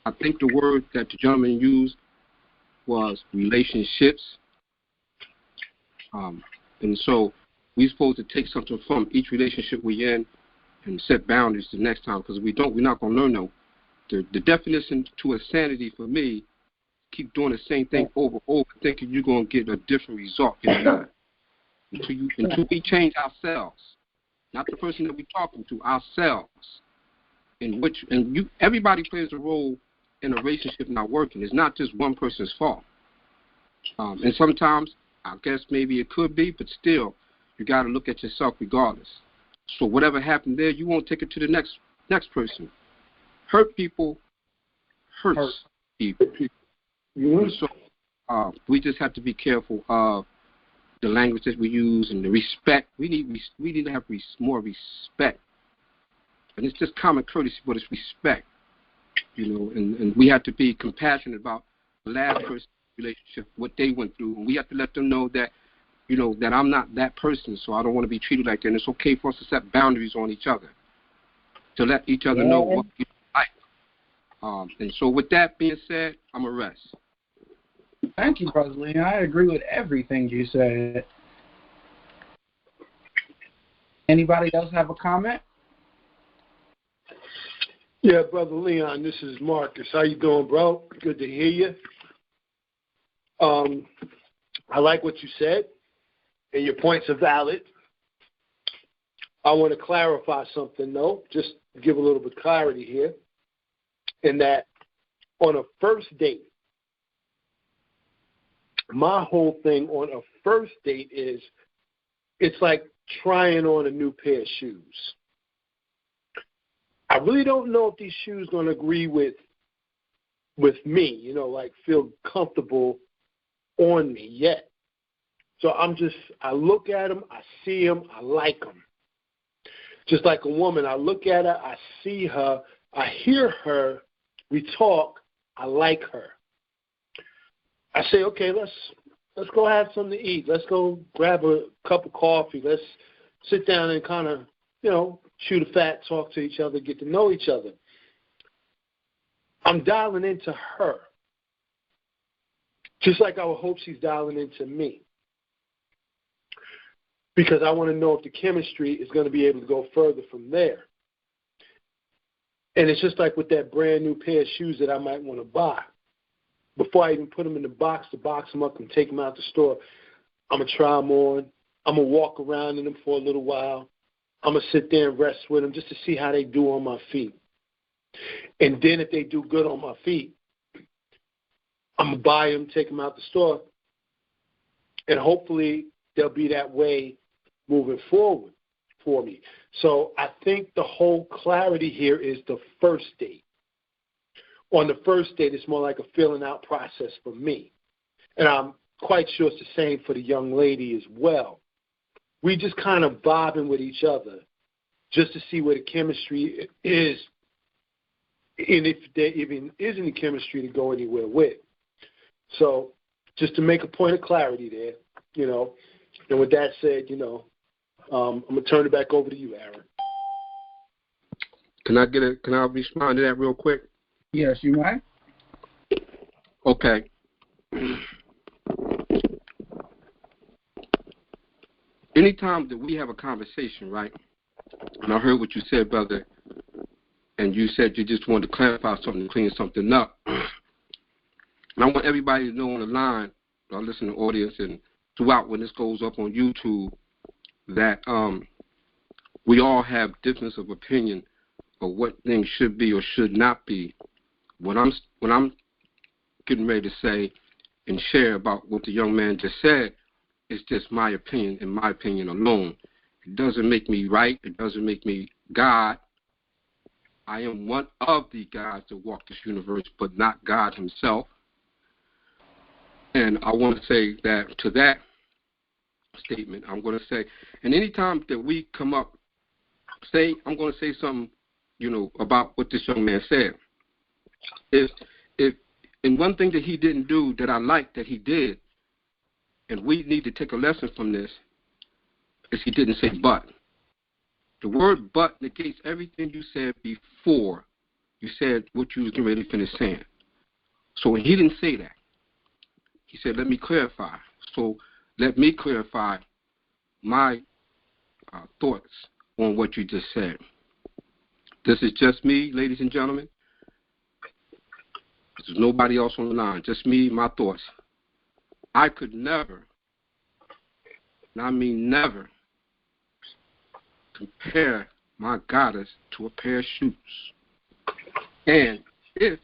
I think the word that the gentleman used was relationships. And so we're supposed to take something from each relationship we're in and set boundaries the next time, because if we don't, we're not going to learn no. The definition to insanity for me, keep doing the same thing over and over, thinking you're going to get a different result. You're not. Until we change ourselves, not the person that we're talking to, ourselves. Everybody plays a role in a relationship not working. It's not just one person's fault. And sometimes, I guess maybe it could be, but still, you got to look at yourself regardless. So whatever happened there, you won't take it to the next person. Hurt people hurts people. Mm-hmm. So we just have to be careful of the language that we use and the respect. We need to have more respect. And it's just common courtesy, but it's respect. And we have to be compassionate about the last person's relationship, what they went through. And we have to let them know that, that I'm not that person, so I don't want to be treated like that. And it's okay for us to set boundaries on each other, to let each other know what we like. And so with that being said, I'm a rest. Thank you, Brother Leon. I agree with everything you said. Anybody else have a comment? Yeah, Brother Leon, this is Marcus. How you doing, bro? Good to hear you. I like what you said, and your points are valid. I want to clarify something, though, just to give a little bit of clarity here, in that on a first date, my whole thing on a first date is it's like trying on a new pair of shoes. I really don't know if these shoes going to agree with me, like feel comfortable on me yet. So I look at them, I see them, I like them. Just like a woman, I look at her, I see her, I hear her, we talk, I like her. I say, okay, let's go have something to eat. Let's go grab a cup of coffee. Let's sit down and kind of, shoot a fat, talk to each other, get to know each other. I'm dialing into her, just like I would hope she's dialing into me, because I want to know if the chemistry is going to be able to go further from there. And it's just like with that brand new pair of shoes that I might want to buy. Before I even put them in the box to box them up and take them out the store, I'm going to try them on. I'm going to walk around in them for a little while. I'm going to sit there and rest with them just to see how they do on my feet. And then if they do good on my feet, I'm going to buy them, take them out the store, and hopefully they'll be that way moving forward for me. So I think the whole clarity here is the first date. On the first date, it's more like a filling out process for me. And I'm quite sure it's the same for the young lady as well. We just kind of bobbing with each other just to see where the chemistry is, and if there even is any chemistry to go anywhere with. So just to make a point of clarity there, and with that said, I'm going to turn it back over to you, Aaron. Can I respond to that real quick? Yes, you might. Okay. Anytime that we have a conversation, right, and I heard what you said, brother, and you said you just wanted to clarify something, clean something up. And I want everybody to know on the line, our listening audience, and throughout when this goes up on YouTube, that we all have difference of opinion of what things should be or should not be. When I'm getting ready to say and share about what the young man just said, it's just my opinion and my opinion alone. It doesn't make me right. It doesn't make me God. I am one of the gods that walk this universe, but not God himself. And I want to say that to that statement, I'm going to say, and anytime that we come up, I'm going to say something, about what this young man said. And one thing that he didn't do that I like that he did, and we need to take a lesson from this, is he didn't say but. The word but negates everything you said before you said what you was getting ready to finish saying. So when he didn't say that, he said, let me clarify. So let me clarify my thoughts on what you just said. This is just me, ladies and gentlemen. There's nobody else on the line, just me, my thoughts. I could never, and I mean never, compare my goddess to a pair of shoes. And if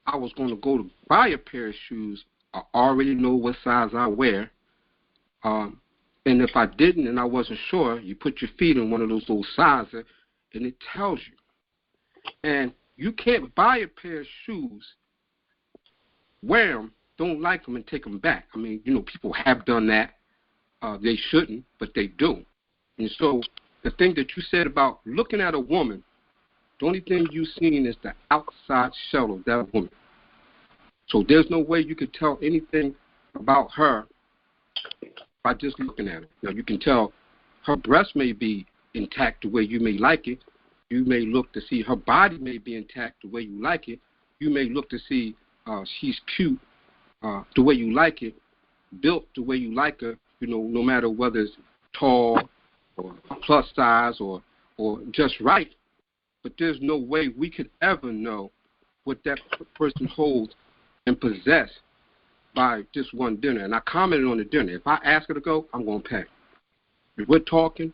I was going to go to buy a pair of shoes, I already know what size I wear. And if I didn't and I wasn't sure, you put your feet in one of those little sizes, and it tells you. And you can't buy a pair of shoes, wear them, don't like them, and take them back. I mean, people have done that. They shouldn't, but they do. And so the thing that you said about looking at a woman, the only thing you've seen is the outside shell of that woman. So there's no way you could tell anything about her by just looking at her. Now, you can tell her breast may be intact the way you may like it. You may look to see her body may be intact the way you like it, you may look to see she's cute the way you like it, built the way you like her, no matter whether it's tall or plus size or just right. But there's no way we could ever know what that person holds and possess by just one dinner. And I commented on the dinner. If I ask her to go, I'm going to pay. If we're talking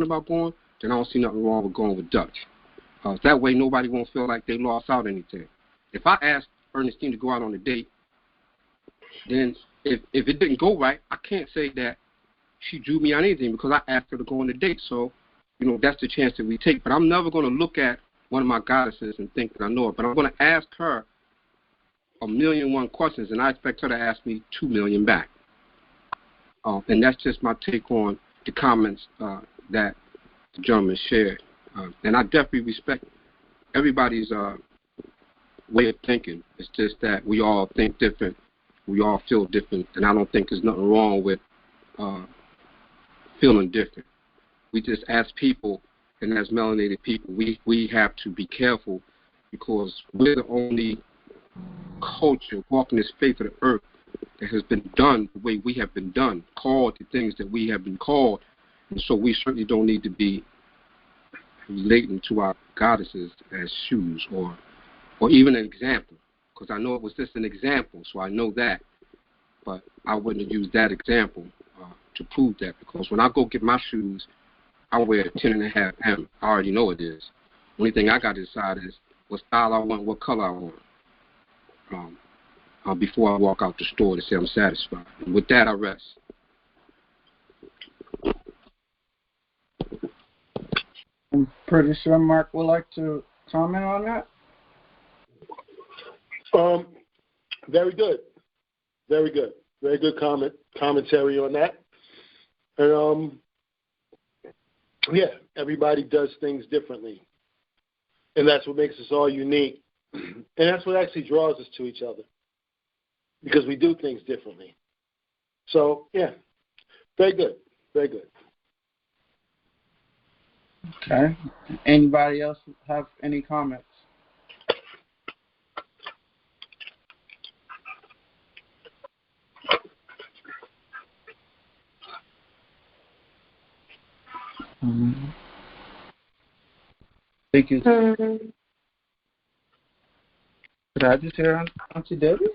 about going, then I don't see nothing wrong with going with Dutch. That way nobody won't feel like they lost out anything. If I ask Ernestine to go out on a date, then if it didn't go right, I can't say that she drew me on anything because I asked her to go on a date. So, that's the chance that we take. But I'm never going to look at one of my goddesses and think that I know it. But I'm going to ask her 1,000,001 questions, and I expect her to ask me 2 million back. And that's just my take on the comments that the gentleman shared. And I definitely respect everybody's way of thinking. It's just that we all think different. We all feel different. And I don't think there's nothing wrong with feeling different. We just, as people and as melanated people, we have to be careful because we're the only culture walking this face of the earth that has been done the way we have been done, called the things that we have been called. And so we certainly don't need to be relating to our goddesses as shoes or even an example, because I know it was just an example, so I know that. But I wouldn't have used that example to prove that, because when I go get my shoes, I wear 10.5 M. I already know it is. Only thing I got to decide is what style I want, what color I want, before I walk out the store to say I'm satisfied. And with that, I rest. I'm pretty sure Mark would like to comment on that. Very good. Very good. Very good commentary on that. And yeah, everybody does things differently. And that's what makes us all unique. And that's what actually draws us to each other, because we do things differently. So, yeah, very good. Very good. Okay. Anybody else have any comments? Thank you. Did I just hear Auntie Debbie?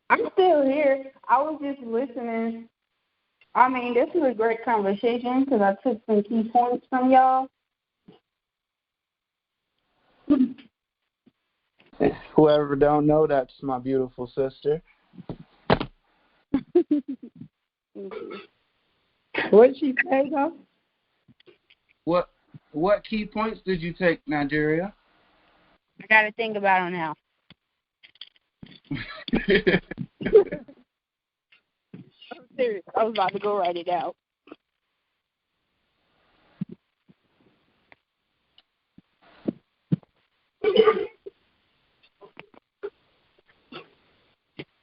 I'm still here. I was just listening. I mean, this was a great conversation because I took some key points from y'all. Whoever don't know, that's my beautiful sister. What'd she say, though? What key points did you take, Nigeria? I got to think about it now. I'm serious. I was about to go write it out.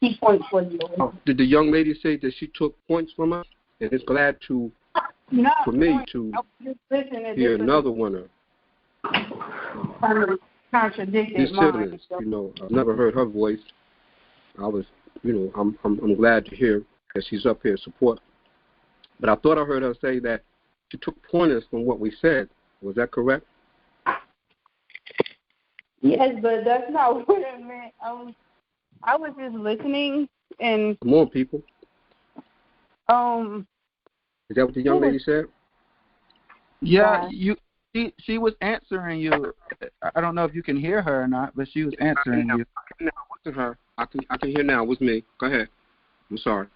Key points for you. Did the young lady say that she took points from us? And it's glad to for me to hear another winner. Contradicted mine. I've never heard her voice. I was, I'm glad to hear that she's up here support. But I thought I heard her say that she took pointers from what we said. Was that correct? Yes, but that's not what I meant. I was just listening and. Come on, people. Is that what the young lady said? Yeah, she was answering you. I don't know if you can hear her or not, but she was answering you. Now, wasn't her. I can hear now. It was me. Go ahead. I'm sorry.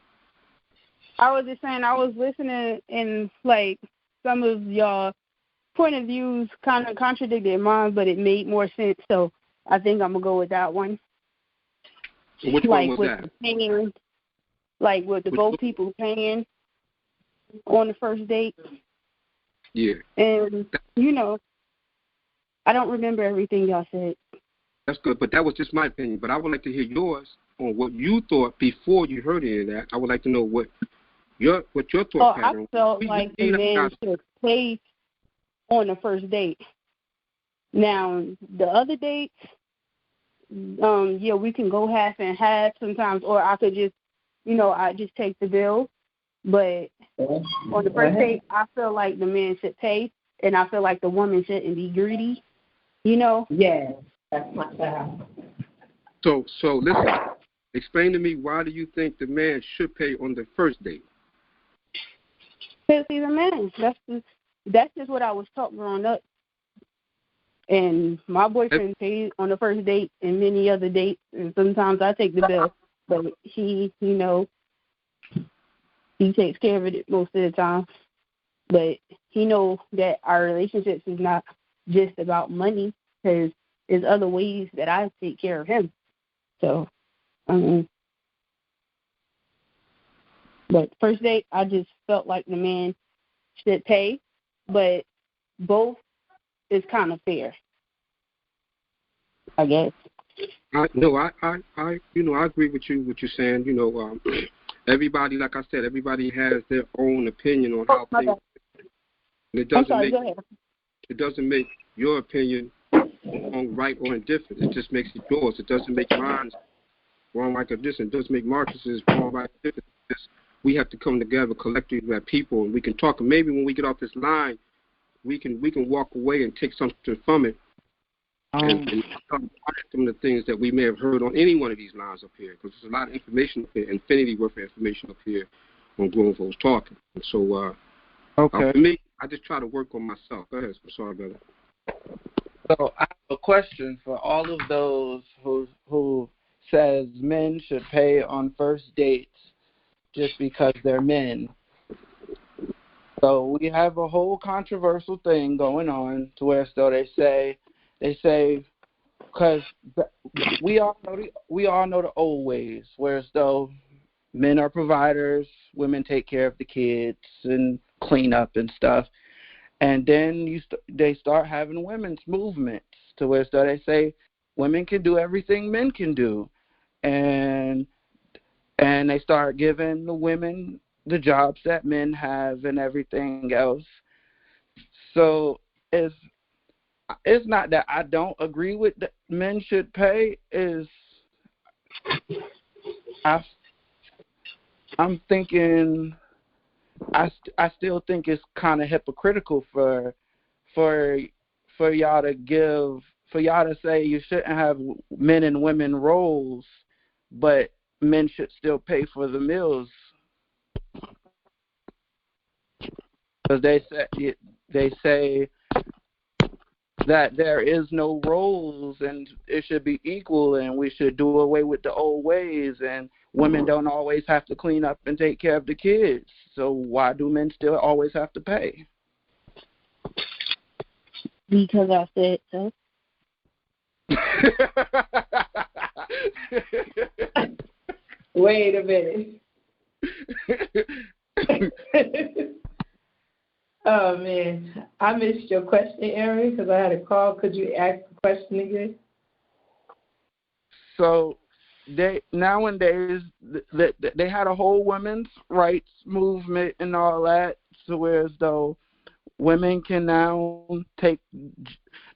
I was just saying I was listening and like some of y'all point of views kind of contradicted mine, but it made more sense. So I think I'm gonna go with that one. Which one was that? Paying, like with both people paying on the first date. Yeah. And I don't remember everything y'all said. That's good, but that was just my opinion. But I would like to hear yours on what you thought before you heard any of that. I would like to know what your thought pattern. I felt like the man should pay on the first date. Now the other dates, yeah, we can go half and half sometimes, or I could just, I just take the bill. But on the first date, I feel like the man should pay, and I feel like the woman shouldn't be greedy. Yeah, that's my style. So listen. Explain to me, why do you think the man should pay on the first date? Because he's a man. That's just what I was taught growing up. And my boyfriend pays on the first date and many other dates, and sometimes I take the bill. But he takes care of it most of the time. But he knows that our relationships is not just about money, because there's other ways that I take care of him. So, but first date, I just felt like the man should pay, but both is kind of fair, I guess. I agree with you. What you're saying, everybody, like I said, everybody has their own opinion on how things. And it doesn't make your opinion wrong, right, or indifferent. It just makes it yours. It doesn't make mine wrong, right, or different. It doesn't make Marcus's wrong, right, or different. We have to come together collectively as people, and we can talk. And maybe when we get off this line, we can walk away and take something from it, and start some of the things that we may have heard on any one of these lines up here, because there's a lot of information up here, infinity worth of information up here on Grown Folks Talking. And so, for me, I just try to work on myself. Go ahead. I'm sorry, brother. So I have a question for all of those who says men should pay on first dates just because they're men. So we have a whole controversial thing going on to where they say because we all know the old ways, whereas though men are providers, women take care of the kids and clean up and stuff, and then they start having women's movements to where they say women can do everything men can do, and they start giving the women the jobs that men have and everything else. So it's not that I don't agree with that men should pay. I'm thinking I still think it's kind of hypocritical for y'all to say you shouldn't have men and women roles, but men should still pay for the meals. Because they say that there is no roles and it should be equal, and we should do away with the old ways, and women don't always have to clean up and take care of the kids. So why do men still always have to pay? Because I said so. Wait a minute. Oh, man. I missed your question, Aaron, because I had a call. Could you ask the question again? So nowadays they had a whole women's rights movement and all that, so whereas though women can now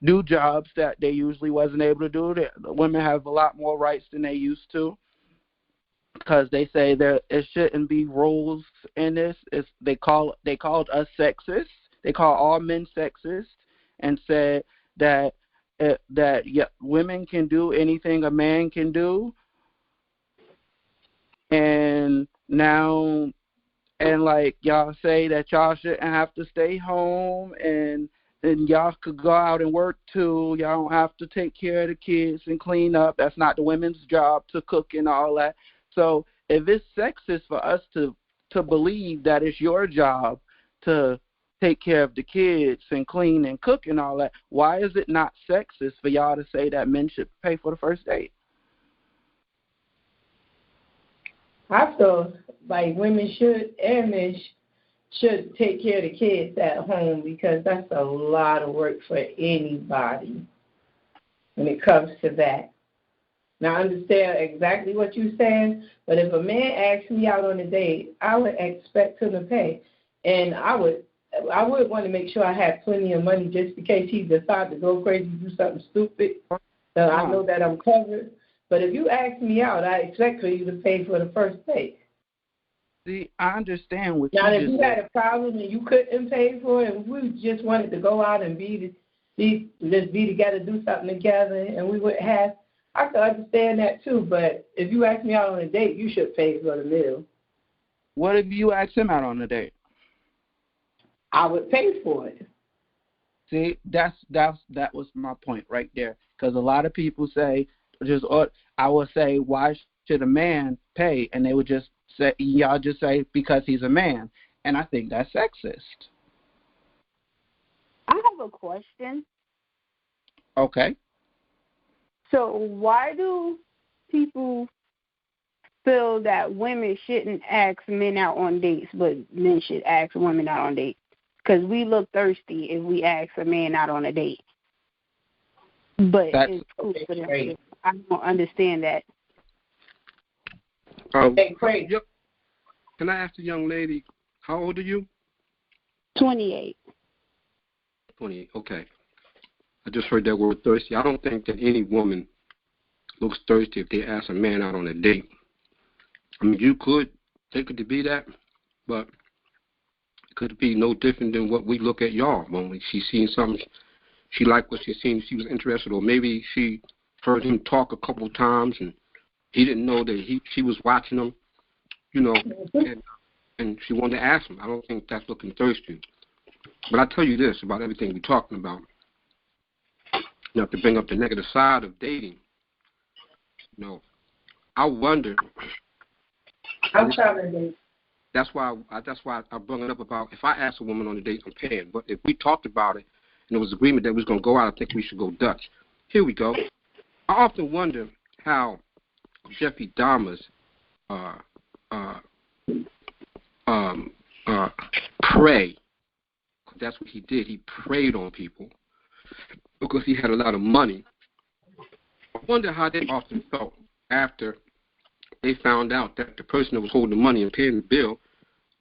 do jobs that they usually wasn't able to do. The women have a lot more rights than they used to, because they say that it shouldn't be roles in this. They called us sexist. They call all men sexist, and said that women can do anything a man can do, and now. And like y'all say that y'all shouldn't have to stay home, and y'all could go out and work too. Y'all don't have to take care of the kids and clean up. That's not the women's job to cook and all that. So if it's sexist for us to believe that it's your job to take care of the kids and clean and cook and all that, why is it not sexist for y'all to say that men should pay for the first date? I feel like women should and men should take care of the kids at home, because that's a lot of work for anybody when it comes to that. Now, I understand exactly what you're saying, but if a man asks me out on a date, I would expect him to pay. And I would want to make sure I have plenty of money just in case he decides to go crazy, do something stupid. So I know that I'm covered. But if you ask me out, I expect for you to pay for the first date. See, I understand what now, you if just you had a problem and you couldn't pay for it, and we just wanted to go out and be together, do something together, and we would have, I could understand that too. But if you ask me out on a date, you should pay for the meal. What if you asked him out on a date? I would pay for it. See, that was my point right there. Because a lot of people say, I would say, why should a man pay? And they would just say, y'all just say, because he's a man. And I think that's sexist. I have a question. Okay. So why do people feel that women shouldn't ask men out on dates, but men should ask women out on dates? Because we look thirsty if we ask a man out on a date. But it's cool for them. I don't understand that. Yep. Can I ask the young lady, how old are you? 28. 28, okay. I just heard that word thirsty. I don't think that any woman looks thirsty if they ask a man out on a date. I mean, you could take it to be that, but it could be no different than what we look at y'all. When she seen something, she liked what she seen, she was interested, or maybe she heard him talk a couple of times and he didn't know that she was watching him, and she wanted to ask him. I don't think that's looking thirsty. But I tell you this about everything we're talking about. You have to bring up the negative side of dating. I wonder. I'm trying to date. That's why I brought it up about if I ask a woman on a date, I'm paying. But if we talked about it and there was agreement that we was going to go out, I think we should go Dutch. Here we go. I often wonder how Jeffrey Dahmer's prey. That's what he did. He preyed on people because he had a lot of money. I wonder how they often felt after they found out that the person that was holding the money and paying the bill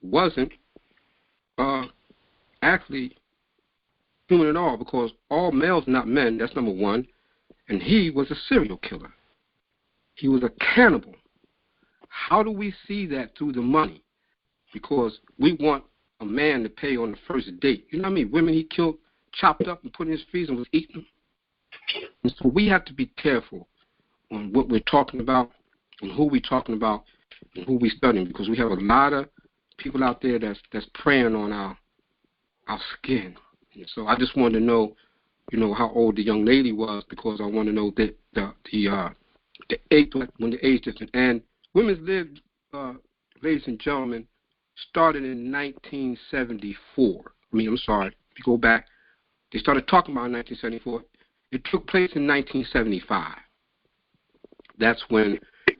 wasn't actually human at all, because all males are not men. That's number one. And he was a serial killer. He was a cannibal. How do we see that through the money? Because we want a man to pay on the first date. You know how many women he killed, chopped up and put in his freezer and was eating them? And so we have to be careful on what we're talking about and who we're talking about and who we're studying, because we have a lot of people out there that's preying on our skin. And so I just wanted to know, how old the young lady was, because I want to know that the age, when the age difference. And women's lib, ladies and gentlemen, started in 1974. If you go back, they started talking about in 1974. It took place in 1975. That's when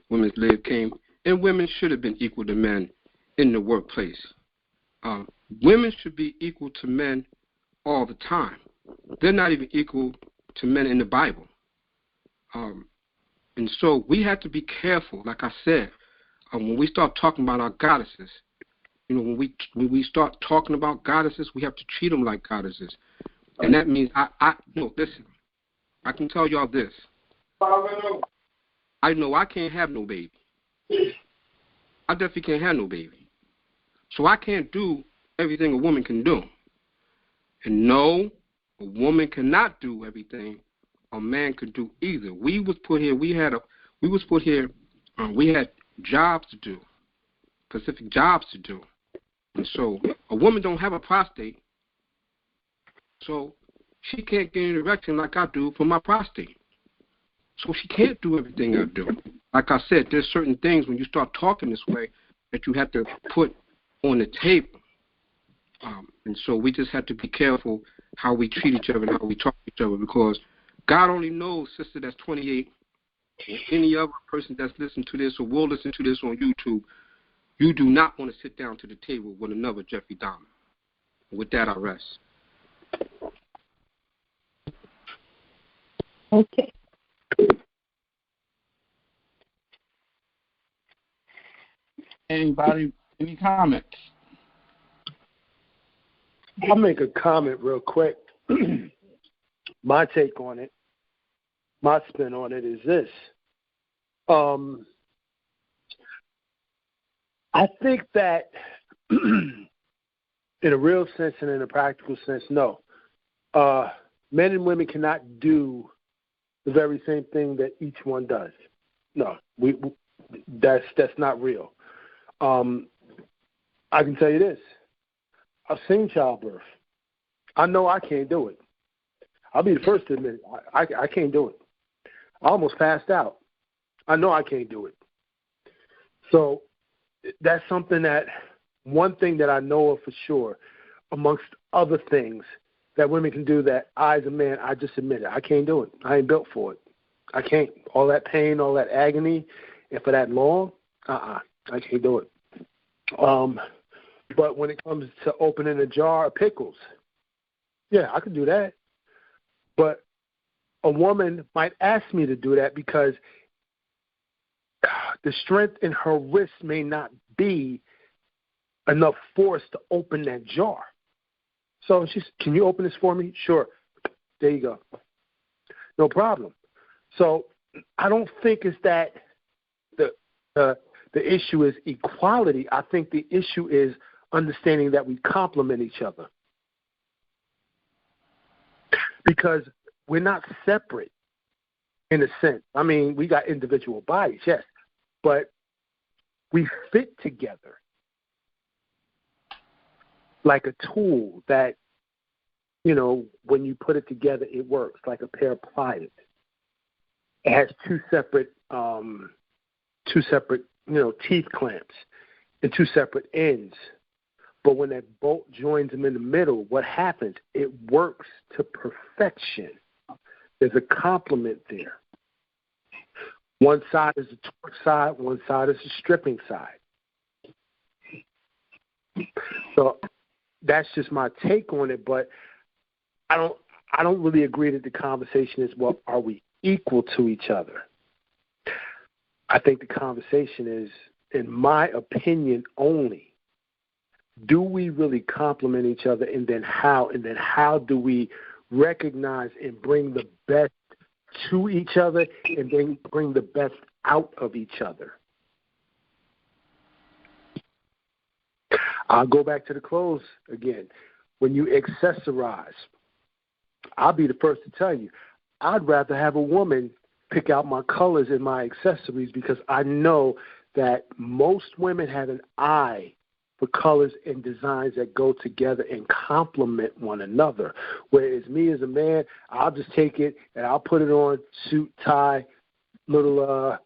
women's lib came, and women should have been equal to men in the workplace. Women should be equal to men all the time. They're not even equal to men in the Bible. And so we have to be careful, like I said, when we start talking about our goddesses. When we start talking about goddesses, we have to treat them like goddesses. And that means, listen, I can tell y'all this. I know I can't have no baby. I definitely can't have no baby. So I can't do everything a woman can do. And no, a woman cannot do everything a man could do either. We was put here, we had jobs to do, specific jobs to do. And so a woman don't have a prostate, so she can't get an erection like I do for my prostate. So she can't do everything I do. Like I said, there's certain things when you start talking this way that you have to put on the table. And so we just have to be careful how we treat each other and how we talk to each other, because God only knows, sister that's 28, or any other person that's listening to this or will listen to this on YouTube, you do not want to sit down to the table with another Jeffrey Dahmer. With that, I rest. Okay. Anybody, any comments? I'll make a comment real quick. My take on it my spin on it is this. I think that in a real sense and in a practical sense, no. Men and women cannot do the very same thing that each one does. No, that's not real. I can tell you this. I've seen childbirth. I know I can't do it. I'll be the first to admit it. I can't do it. I almost passed out. I know I can't do it. So that's something one thing that I know of for sure, amongst other things that women can do that I, as a man, I just admit it. I can't do it. I ain't built for it. I can't. All that pain, all that agony, and for that long, I can't do it. But when it comes to opening a jar of pickles, yeah, I can do that. But a woman might ask me to do that because the strength in her wrist may not be enough force to open that jar. So she's, can you open this for me? Sure. There you go. No problem. So I don't think it's that the issue is equality. I think the issue is understanding that we complement each other. Because we're not separate in a sense. I mean, we got individual bodies, yes, but we fit together like a tool that, you know, when you put it together, it works like a pair of pliers. It has two separate, teeth clamps and two separate ends. But when that bolt joins them in the middle, what happens? It works to perfection. There's a complement there. One side is the torque side, one side is the stripping side. So that's just my take on it, but I don't really agree that the conversation is, well, are we equal to each other? I think the conversation is, in my opinion only, do we really complement each other, and then how do we recognize and bring the best to each other and then bring the best out of each other? I'll go back to the clothes again. When you accessorize, I'll be the first to tell you, I'd rather have a woman pick out my colors and my accessories because I know that most women have an eye for colors and designs that go together and complement one another. Whereas me as a man, I'll just take it and I'll put it on, suit, tie, little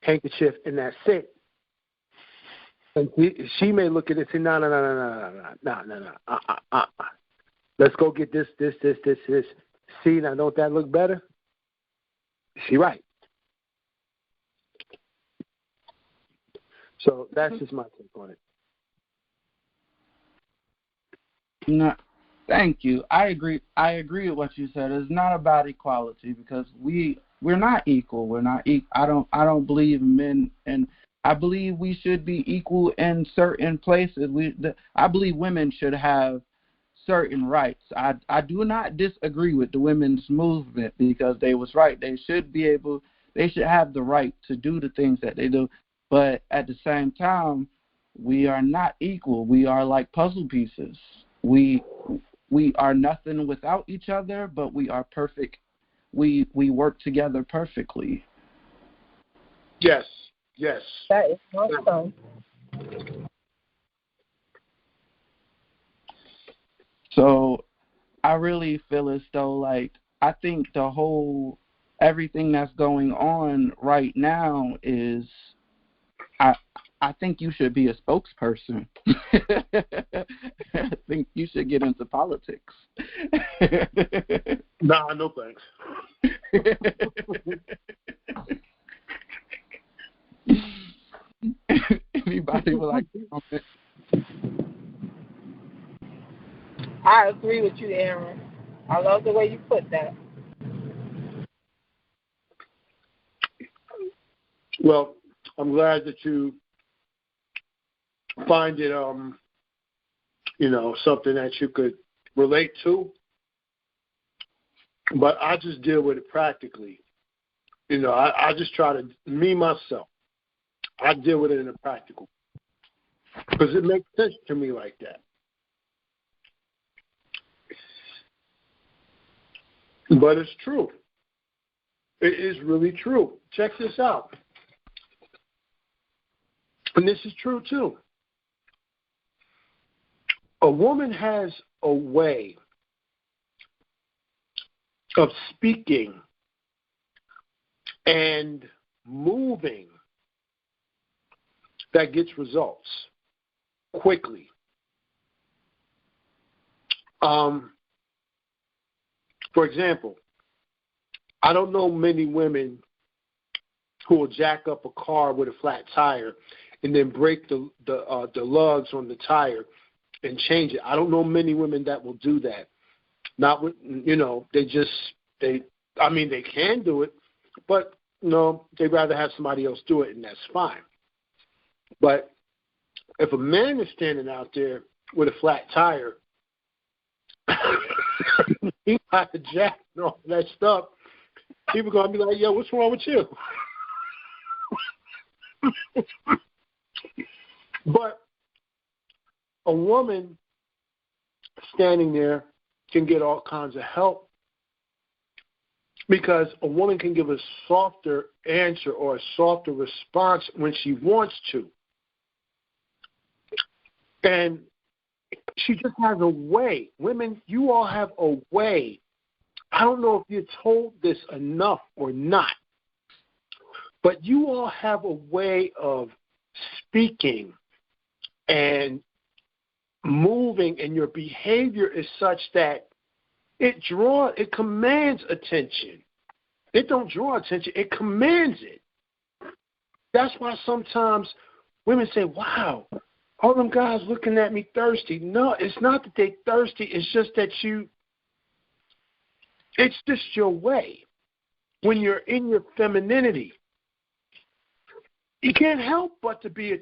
handkerchief, and that's it. And she may look at it and say, no. Let's go get this. See, now don't that look better? She right. So that's just my take on it. No, thank you. I agree with what you said. It's not about equality because we're not equal. We're not I don't believe men, and I believe we should be equal in certain places. I believe women should have certain rights. I do not disagree with the women's movement because they was right. They should have the right to do the things that they do. But at the same time, we are not equal. We are like puzzle pieces. We are nothing without each other, but we are perfect. We work together perfectly. Yes. That is awesome. So I really feel as though, like, I think everything that's going on right now is, I think you should be a spokesperson. I think you should get into politics. Nah, no thanks. Anybody would like to comment? I agree with you, Aaron. I love the way you put that. Well, I'm glad that you find it, something that you could relate to. But I just deal with it practically. You know, I just try to, me, myself, I deal with it in a practical. Because it makes sense to me like that. But it's true. It is really true. Check this out. And this is true, too. A woman has a way of speaking and moving that gets results quickly. For example, I don't know many women who will jack up a car with a flat tire and then break the lugs on the tire and change it. I don't know many women that will do that. Not with, you know, they can do it, but no, they'd rather have somebody else do it, and that's fine. But if a man is standing out there with a flat tire, he got the jack and all that stuff, people going to be like, yo, what's wrong with you? But a woman standing there can get all kinds of help because a woman can give a softer answer or a softer response when she wants to. And she just has a way. Women, you all have a way. I don't know if you're told this enough or not, but you all have a way of speaking and moving, and your behavior is such that it commands attention. It don't draw attention, it commands it. That's why sometimes women say, wow, all them guys looking at me thirsty. No, it's not that they thirsty, it's just that it's just your way. When you're in your femininity, you can't help but to be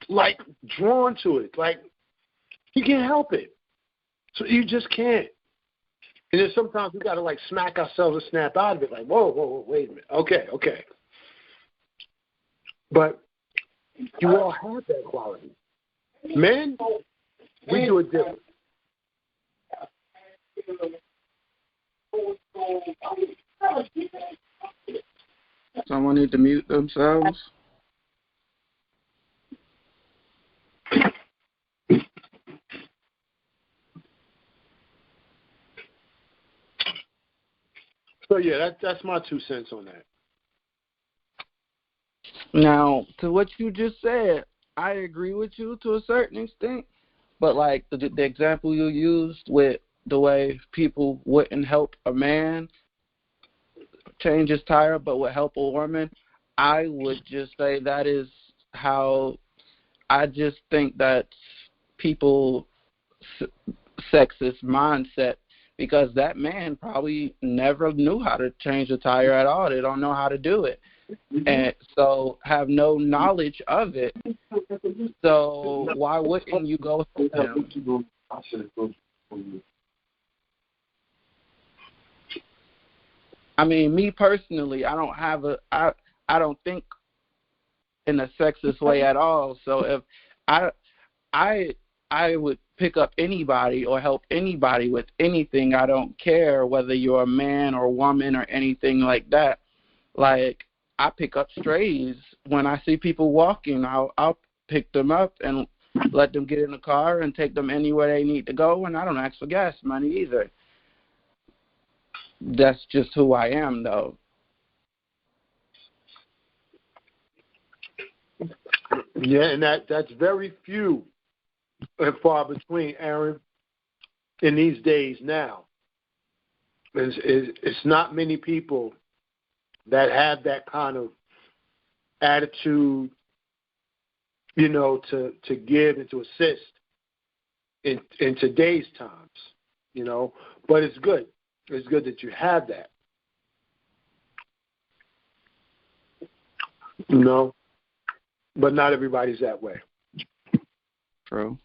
like drawn to it. Like, you can't help it. So you just can't. And then sometimes we got to like smack ourselves and snap out of it. Like, whoa, wait a minute. Okay. But you all have that quality. Men, we do it different. Someone need to mute themselves. So yeah, that's my 2 cents on that. Now, to what you just said, I agree with you to a certain extent. But like the example you used with the way people wouldn't help a man change his tire but would help a woman, I would just say that is how I just think that's people's sexist mindset, because that man probably never knew how to change a tire at all. They don't know how to do it. And so have no knowledge of it. So why wouldn't you go through him? I mean, me personally, I don't think in a sexist way at all. So if I would pick up anybody or help anybody with anything. I don't care whether you're a man or woman or anything like that. Like, I pick up strays when I see people walking. I'll pick them up and let them get in the car and take them anywhere they need to go, and I don't ask for gas money either. That's just who I am, though. Yeah, and that's very few and far between, Aaron, in these days now. It's not many people that have that kind of attitude, you know, to give and to assist in today's times, you know. But it's good. It's good that you have that. You know, but not everybody's that way. True.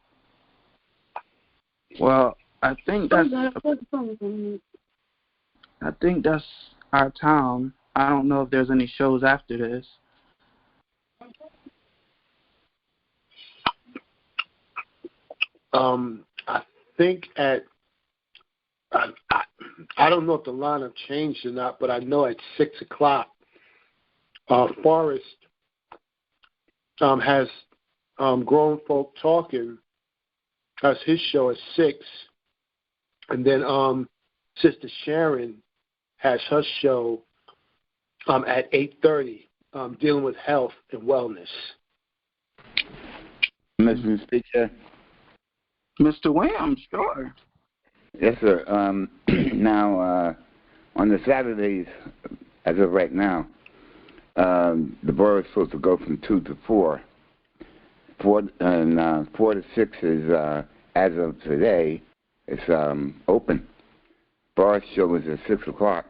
Well, I think that's our town. I don't know if there's any shows after this. I think I don't know if the lineup changed or not, but I know at 6:00, Forrest has Grown Folk Talking. That's his show at 6, and then Sister Sharon has her show at 8:30, dealing with health and wellness. Mr. Speaker. Mr. Williams, sure. Yes, sir. Now, on the Saturdays, as of right now, the borough is supposed to go from 2 to 4. 4 to 6 is, as of today, it's open. Borough show is at 6 o'clock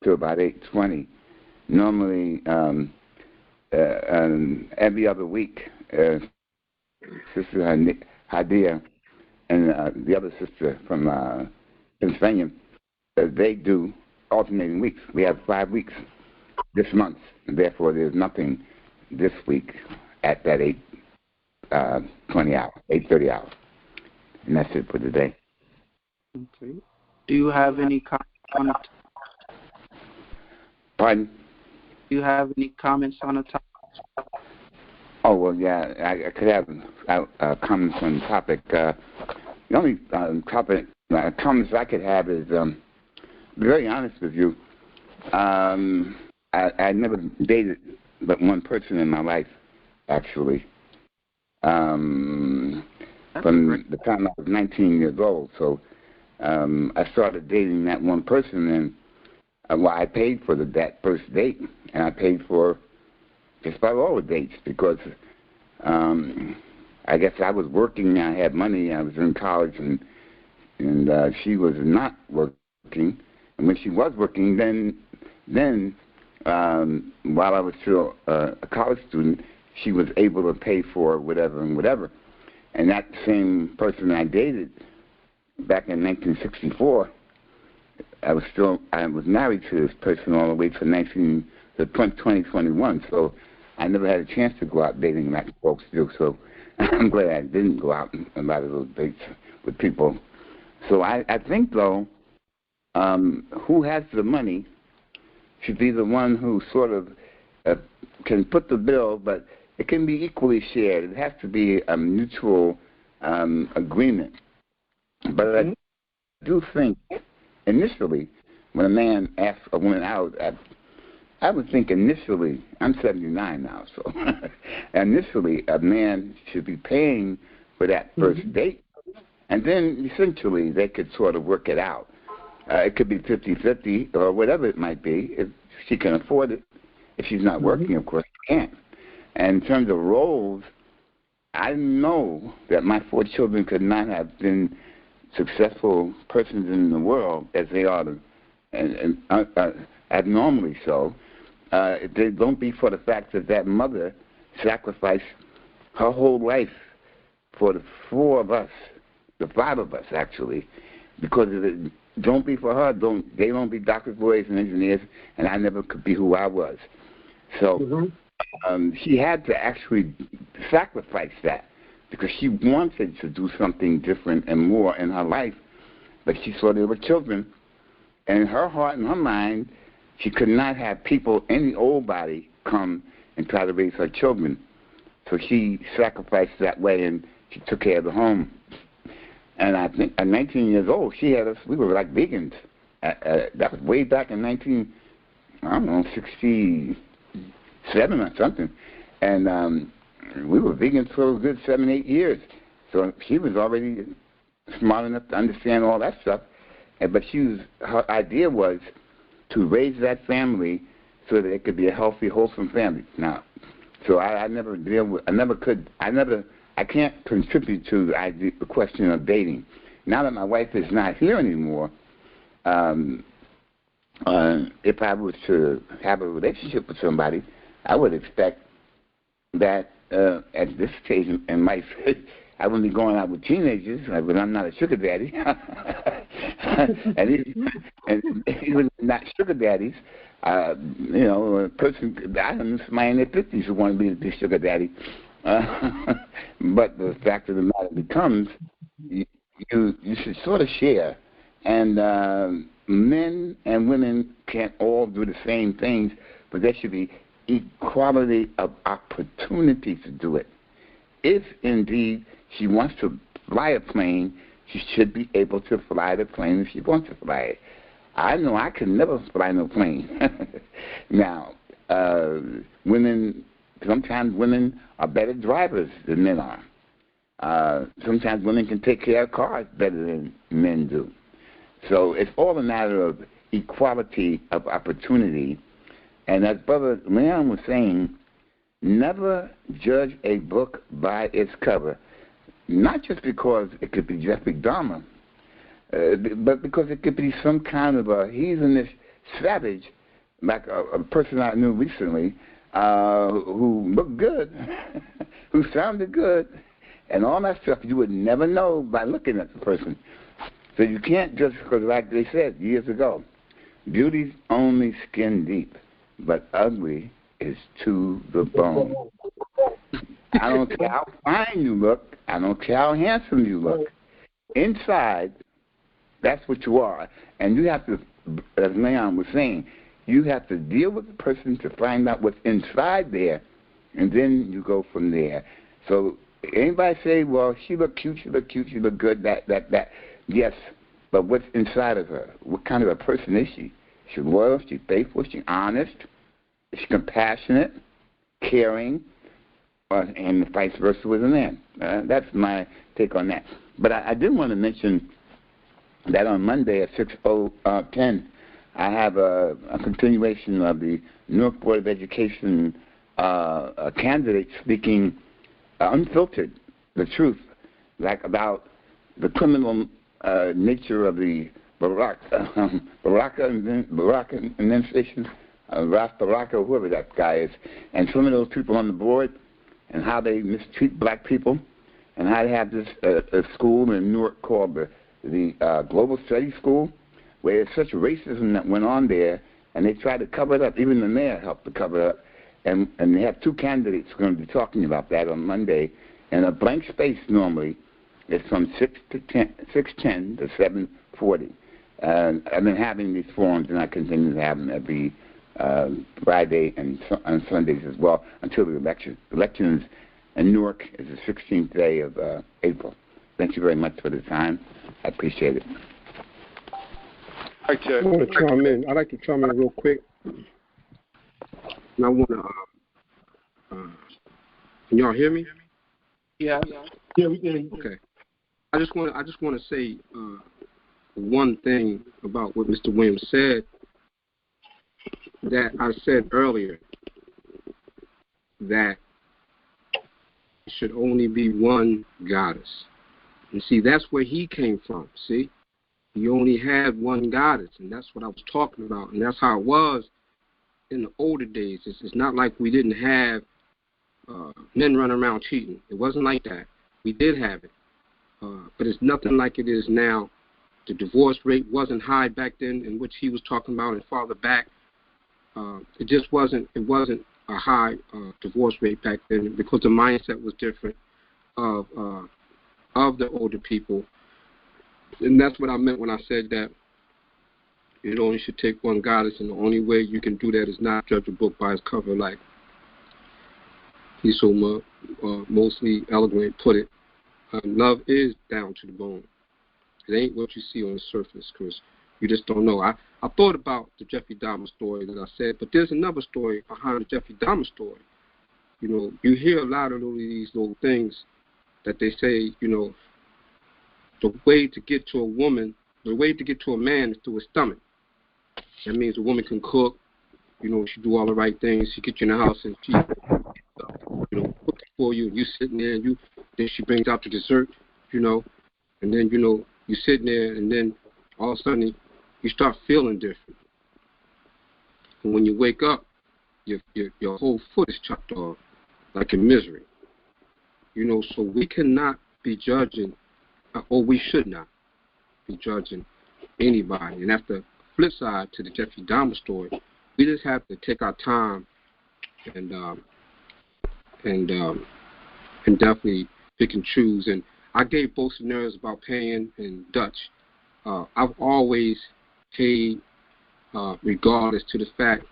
to about 8:20. Normally, every other week, Sister Hadia and the other sister from Pennsylvania, they do alternating weeks. We have 5 weeks this month, and therefore there's nothing this week at that 8:20 hour, 8:30 hour. And that's it for today. Okay. Do you have any comments on it? Pardon? Do you have any comments on the topic? Oh, well, yeah, I could have comments on the topic. The only comments I could have is, to be very honest with you, I never dated but one person in my life, actually. From the time I was 19 years old. So I started dating that one person, and I paid for that first date, and I paid for just about all the dates because I guess I was working, I had money, I was in college, and she was not working. And when she was working, then while I was still a college student, she was able to pay for whatever and whatever. And that same person I dated back in 1964, I was married to this person all the way to 2021. So I never had a chance to go out dating like folks do. So I'm glad I didn't go out on a lot of those dates with people. So I think, though, who has the money should be the one who sort of can put the bill, but it can be equally shared. It has to be a mutual agreement. But I do think initially when a man asks a woman out, I would think initially, I'm 79 now, so initially a man should be paying for that first date, and then essentially they could sort of work it out. It could be 50-50 or whatever it might be. If she can afford it. If she's not working, of course, she can't. And in terms of roles, I know that my 4 children could not have been successful persons in the world as they are, and abnormally so. If they don't be for the fact that mother sacrificed her whole life for the 4 of us, the 5 of us actually, because if it don't be for her, they don't be doctors, lawyers, and engineers, and I never could be who I was. So she had to actually sacrifice that because she wanted to do something different and more in her life, but she saw there were children, and in her heart and her mind, she could not have people, any old body, come and try to raise her children. So she sacrificed that way, and she took care of the home. And I think at 19 years old, she had us. We were like vegans. That was way back in 67 or something. And we were vegans for a good 7-8 years. So she was already smart enough to understand all that stuff. But her idea was to raise that family so that it could be a healthy, wholesome family. Now, so I can't contribute to the question of dating. Now that my wife is not here anymore, if I was to have a relationship with somebody, I would expect that at this stage in life, I wouldn't be going out with teenagers, but I'm not a sugar daddy. and even not sugar daddies, a person, I don't know, somebody in their 50s who want to be a sugar daddy. But the fact of the matter becomes, you should sort of share. And men and women can't all do the same things, but there should be equality of opportunity to do it. If indeed she wants to fly a plane, she should be able to fly the plane if she wants to fly it. I know I could never fly no plane. Now, sometimes women are better drivers than men are. Sometimes women can take care of cars better than men do. So it's all a matter of equality of opportunity. And as Brother Leon was saying, never judge a book by its cover, not just because it could be Jeffrey Dahmer, but because it could be some kind of a heathenish savage, like a person I knew recently who looked good, who sounded good, and all that stuff you would never know by looking at the person. So you can't just, because like they said years ago, beauty's only skin deep, but ugly is to the bone. I don't care how fine you look. I don't care how handsome you look. Inside, that's what you are. And you have to, as Leon was saying, you have to deal with the person to find out what's inside there, and then you go from there. So anybody say, well, she looked cute, she looked good, that. Yes, but what's inside of her? What kind of a person is she? Is she loyal? Is she faithful? Is she honest? Is she compassionate, caring? And vice versa with a man. That's my take on that. But I did want to mention that on Monday at 6:10, I have a continuation of the Newark Board of Education candidate speaking unfiltered, the truth, like about the criminal nature of the Baraka administration, Ras Baraka, whoever that guy is, and some of those people on the board, and how they mistreat black people, and how they have this a school in Newark called the Global Studies School, where there's such racism that went on there, and they tried to cover it up. Even the mayor helped to cover it up. And they have two candidates who are going to be talking about that on Monday. And a blank space normally is from 6:10 to 7:40. I've been having these forums, and I continue to have them every Friday and on Sundays as well until the election. The elections in Newark is the 16th day of April. Thank you very much for the time. I appreciate it. I want to chime in. I'd like to chime in real quick. And I want to. Can y'all hear me? Yeah. Yeah, we can. Okay. I just want to say one thing about what Mr. Williams said that I said earlier, that it should only be one goddess. And see, that's where he came from. See, he only had one goddess, and that's what I was talking about, and that's how it was in the older days. It's not like we didn't have men running around cheating. It wasn't like that. We did have it, but it's nothing like it is now. The divorce rate wasn't high back then, in which he was talking about, and farther back. It just wasn't. It wasn't a high divorce rate back then because the mindset was different of the older people, and that's what I meant when I said that it only should take one goddess, and the only way you can do that is not judge a book by its cover, like he so mostly eloquently put it. Love is down to the bone. It ain't what you see on the surface, because you just don't know. I thought about the Jeffrey Dahmer story that I said, but there's another story behind the Jeffrey Dahmer story. You know, you hear a lot of these little things that they say, you know, the way to get to a woman, the way to get to a man is through his stomach. That means a woman can cook, you know, she do all the right things, she gets you in the house and she, you know, cooks for you, and you sitting there, and then she brings out the dessert, you know, and then, you know, you sitting there, and then all of a sudden you start feeling different. And when you wake up, your whole foot is chopped off, like in misery. You know, so we cannot be judging, or we should not be judging anybody. And that's the flip side to the Jeffrey Dahmer story. We just have to take our time and definitely pick and choose. And I gave both scenarios about paying and Dutch. I've always paid regardless to the fact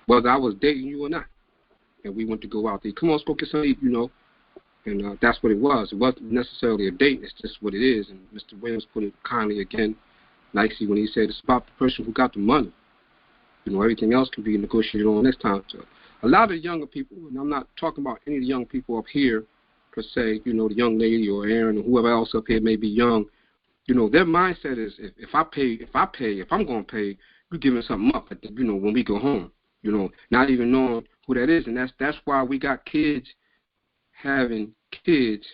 whether I was dating you or not. And we went to go out there. Come on, let's go get something to eat, And that's what it was. It wasn't necessarily a date. It's just what it is. And Mr. Williams put it kindly again, nicely, when he said it's about the person who got the money. Everything else can be negotiated on next time. So a lot of the younger people, and I'm not talking about any of the young people up here per se, the young lady or Aaron or whoever else up here may be young, their mindset is if I'm going to pay, you're giving something up at the, when we go home, not even knowing who that is. And that's why we got kids having kids.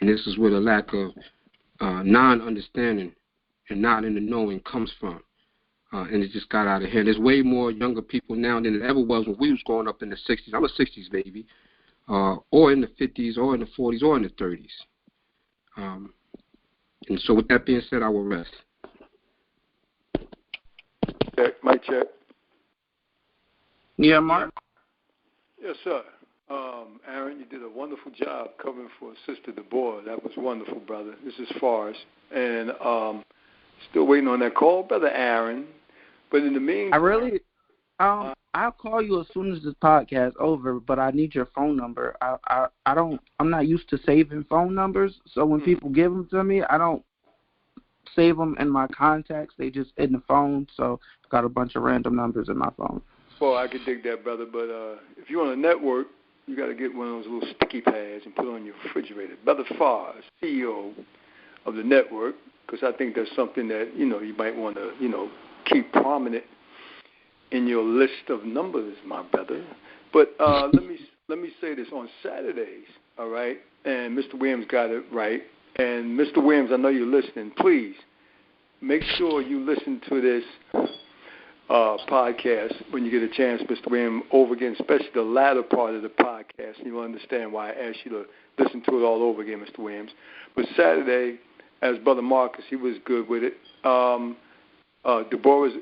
And this is where the lack of non-understanding and not in the knowing comes from. And it just got out of hand. There's way more younger people now than it ever was when we was growing up in the 60s. I'm a 60s baby. Or in the 50s, or in the 40s, or in the 30s. And so with that being said, I will rest. Check, mic check. Yeah, Mark? Yes, sir. Aaron, you did a wonderful job covering for Sister Deborah. That was wonderful, brother. This is Forrest. And still waiting on that call, Brother Aaron. But in the meantime... I'll call you as soon as this podcast over, but I need your phone number. I'm not used to saving phone numbers, so when people give them to me, I don't save them in my contacts. They just in the phone, so I've got a bunch of random numbers in my phone. Well, I could dig that, brother, but if you're on a network, you got to get one of those little sticky pads and put it on your refrigerator. Brother Farr, CEO of the network, because I think that's something that, you might want to, keep prominent in your list of numbers, my brother. But let me say this. On Saturdays, all right, and Mr. Williams got it right. And Mr. Williams, I know you're listening. Please make sure you listen to this podcast when you get a chance, Mr. Williams, over again, especially the latter part of the podcast. And you'll understand why I asked you to listen to it all over again, Mr. Williams. But Saturday, as Brother Marcus, he was good with it. Deborah's,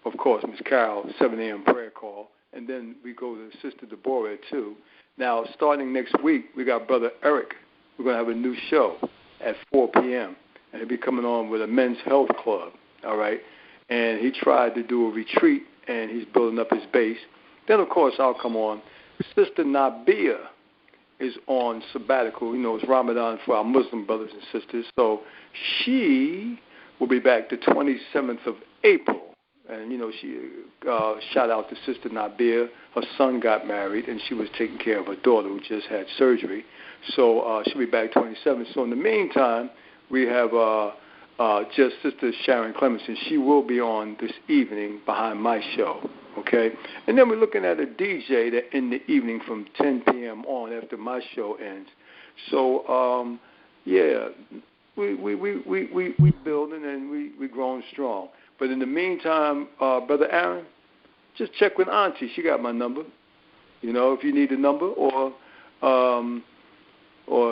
of course, Miss Carol, 7 a.m. prayer call, and then we go to Sister Deborah at 2. Now, starting next week, we got Brother Eric. We're going to have a new show at 4 p.m., and he'll be coming on with a men's health club, all right? And he tried to do a retreat, and he's building up his base. Then, of course, I'll come on. Sister Nabia is on sabbatical. It's Ramadan for our Muslim brothers and sisters, so she will be back the 27th of April. And, she shout out to Sister Nabia. Her son got married, and she was taking care of her daughter who just had surgery. So she'll be back 27th. So in the meantime, we have just Sister Sharon Clemenson. She will be on this evening behind my show, okay? And then we're looking at a DJ that in the evening from 10 p.m. on after my show ends. So, we building and we growing strong. But in the meantime, Brother Aaron, just check with Auntie. She got my number. If you need a number or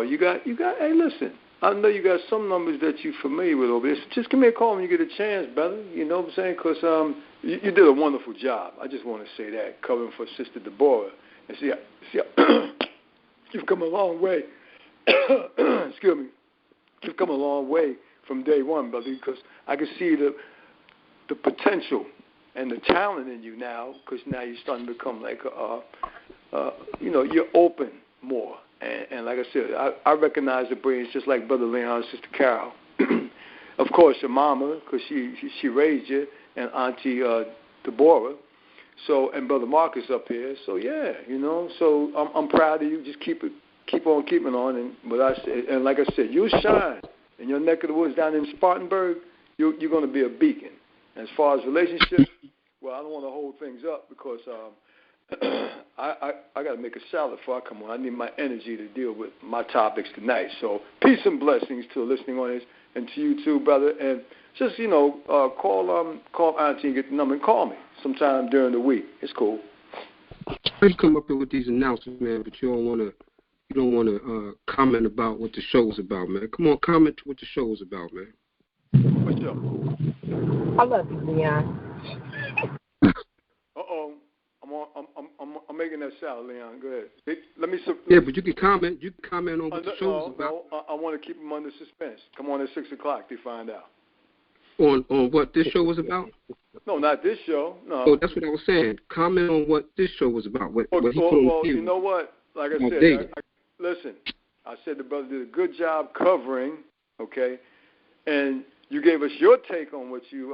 you got. Hey, listen, I know you got some numbers that you're familiar with over there. So just give me a call when you get a chance, brother. You know what I'm saying? Because you did a wonderful job. I just want to say that, covering for Sister Deborah. And see, you've come a long way. Excuse me. You've come a long way from day one, brother, because I can see the potential and the talent in you now, because now you're starting to become like you're open more. And like I said, I recognize the brilliance just like Brother Leon and Sister Carol. Of course, your mama, because she raised you, and Auntie Deborah. So, and Brother Marcus up here. So yeah, So I'm proud of you. Just keep on keeping on. And what I said, and like I said, you'll shine in your neck of the woods down in Spartanburg. You're going to be a beacon. As far as relationships, well, I don't want to hold things up because I got to make a salad before I come on. I need my energy to deal with my topics tonight. So peace and blessings to the listening audience and to you too, brother. And just call Auntie and get the number and call me sometime during the week. It's cool. You come up here with these announcements, man, but you don't want to comment about what the show is about, man. Come on, comment to what the show is about, man. What show? I love you, Leon. Uh-oh. I'm making that sound, Leon. Go ahead. Let me. Yeah, but you can comment. You can comment on what the show is about. No, I want to keep them under suspense. Come on at 6 o'clock to find out. On what this show was about? No, not this show. No. Oh, that's what I was saying. Comment on what this show was about. What he put on the you know what? Like I said, listen. I said the brother did a good job covering. Okay, and you gave us your take on what you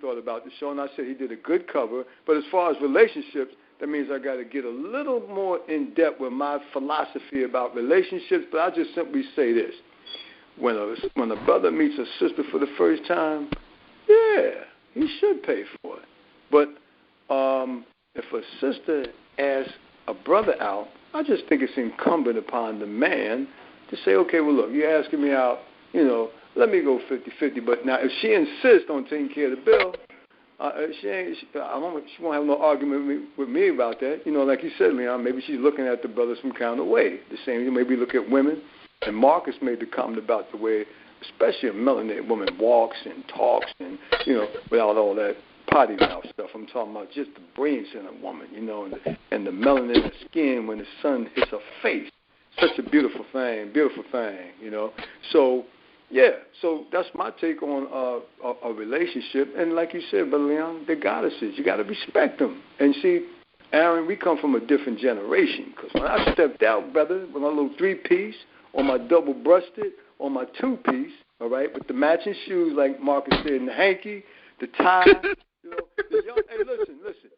thought about the show, and I said he did a good cover. But as far as relationships, that means I got to get a little more in depth with my philosophy about relationships. But I just simply say this: when a brother meets a sister for the first time, yeah, he should pay for it. But if a sister asks a brother out, I just think it's incumbent upon the man to say, okay, well, look, you're asking me out, let me go 50-50. But now, if she insists on taking care of the bill, she won't have no argument with me about that. Like you said, Leon, maybe she's looking at the brother some kind of way. The same, you maybe look at women. And Marcus made the comment about the way, especially a melanated woman walks and talks and, without all that potty mouth stuff. I'm talking about just the brains in a woman, and the melanin in her skin when the sun hits her face. Such a beautiful thing. So, yeah, so that's my take on a relationship. And like you said, Brother Leon, they're goddesses. You got to respect them. And see, Aaron, we come from a different generation. Because when I stepped out, brother, with my little 3-piece, or my double-breasted, or my 2-piece, all right, with the matching shoes, like Marcus said, and the hanky, the tie, hey, listen,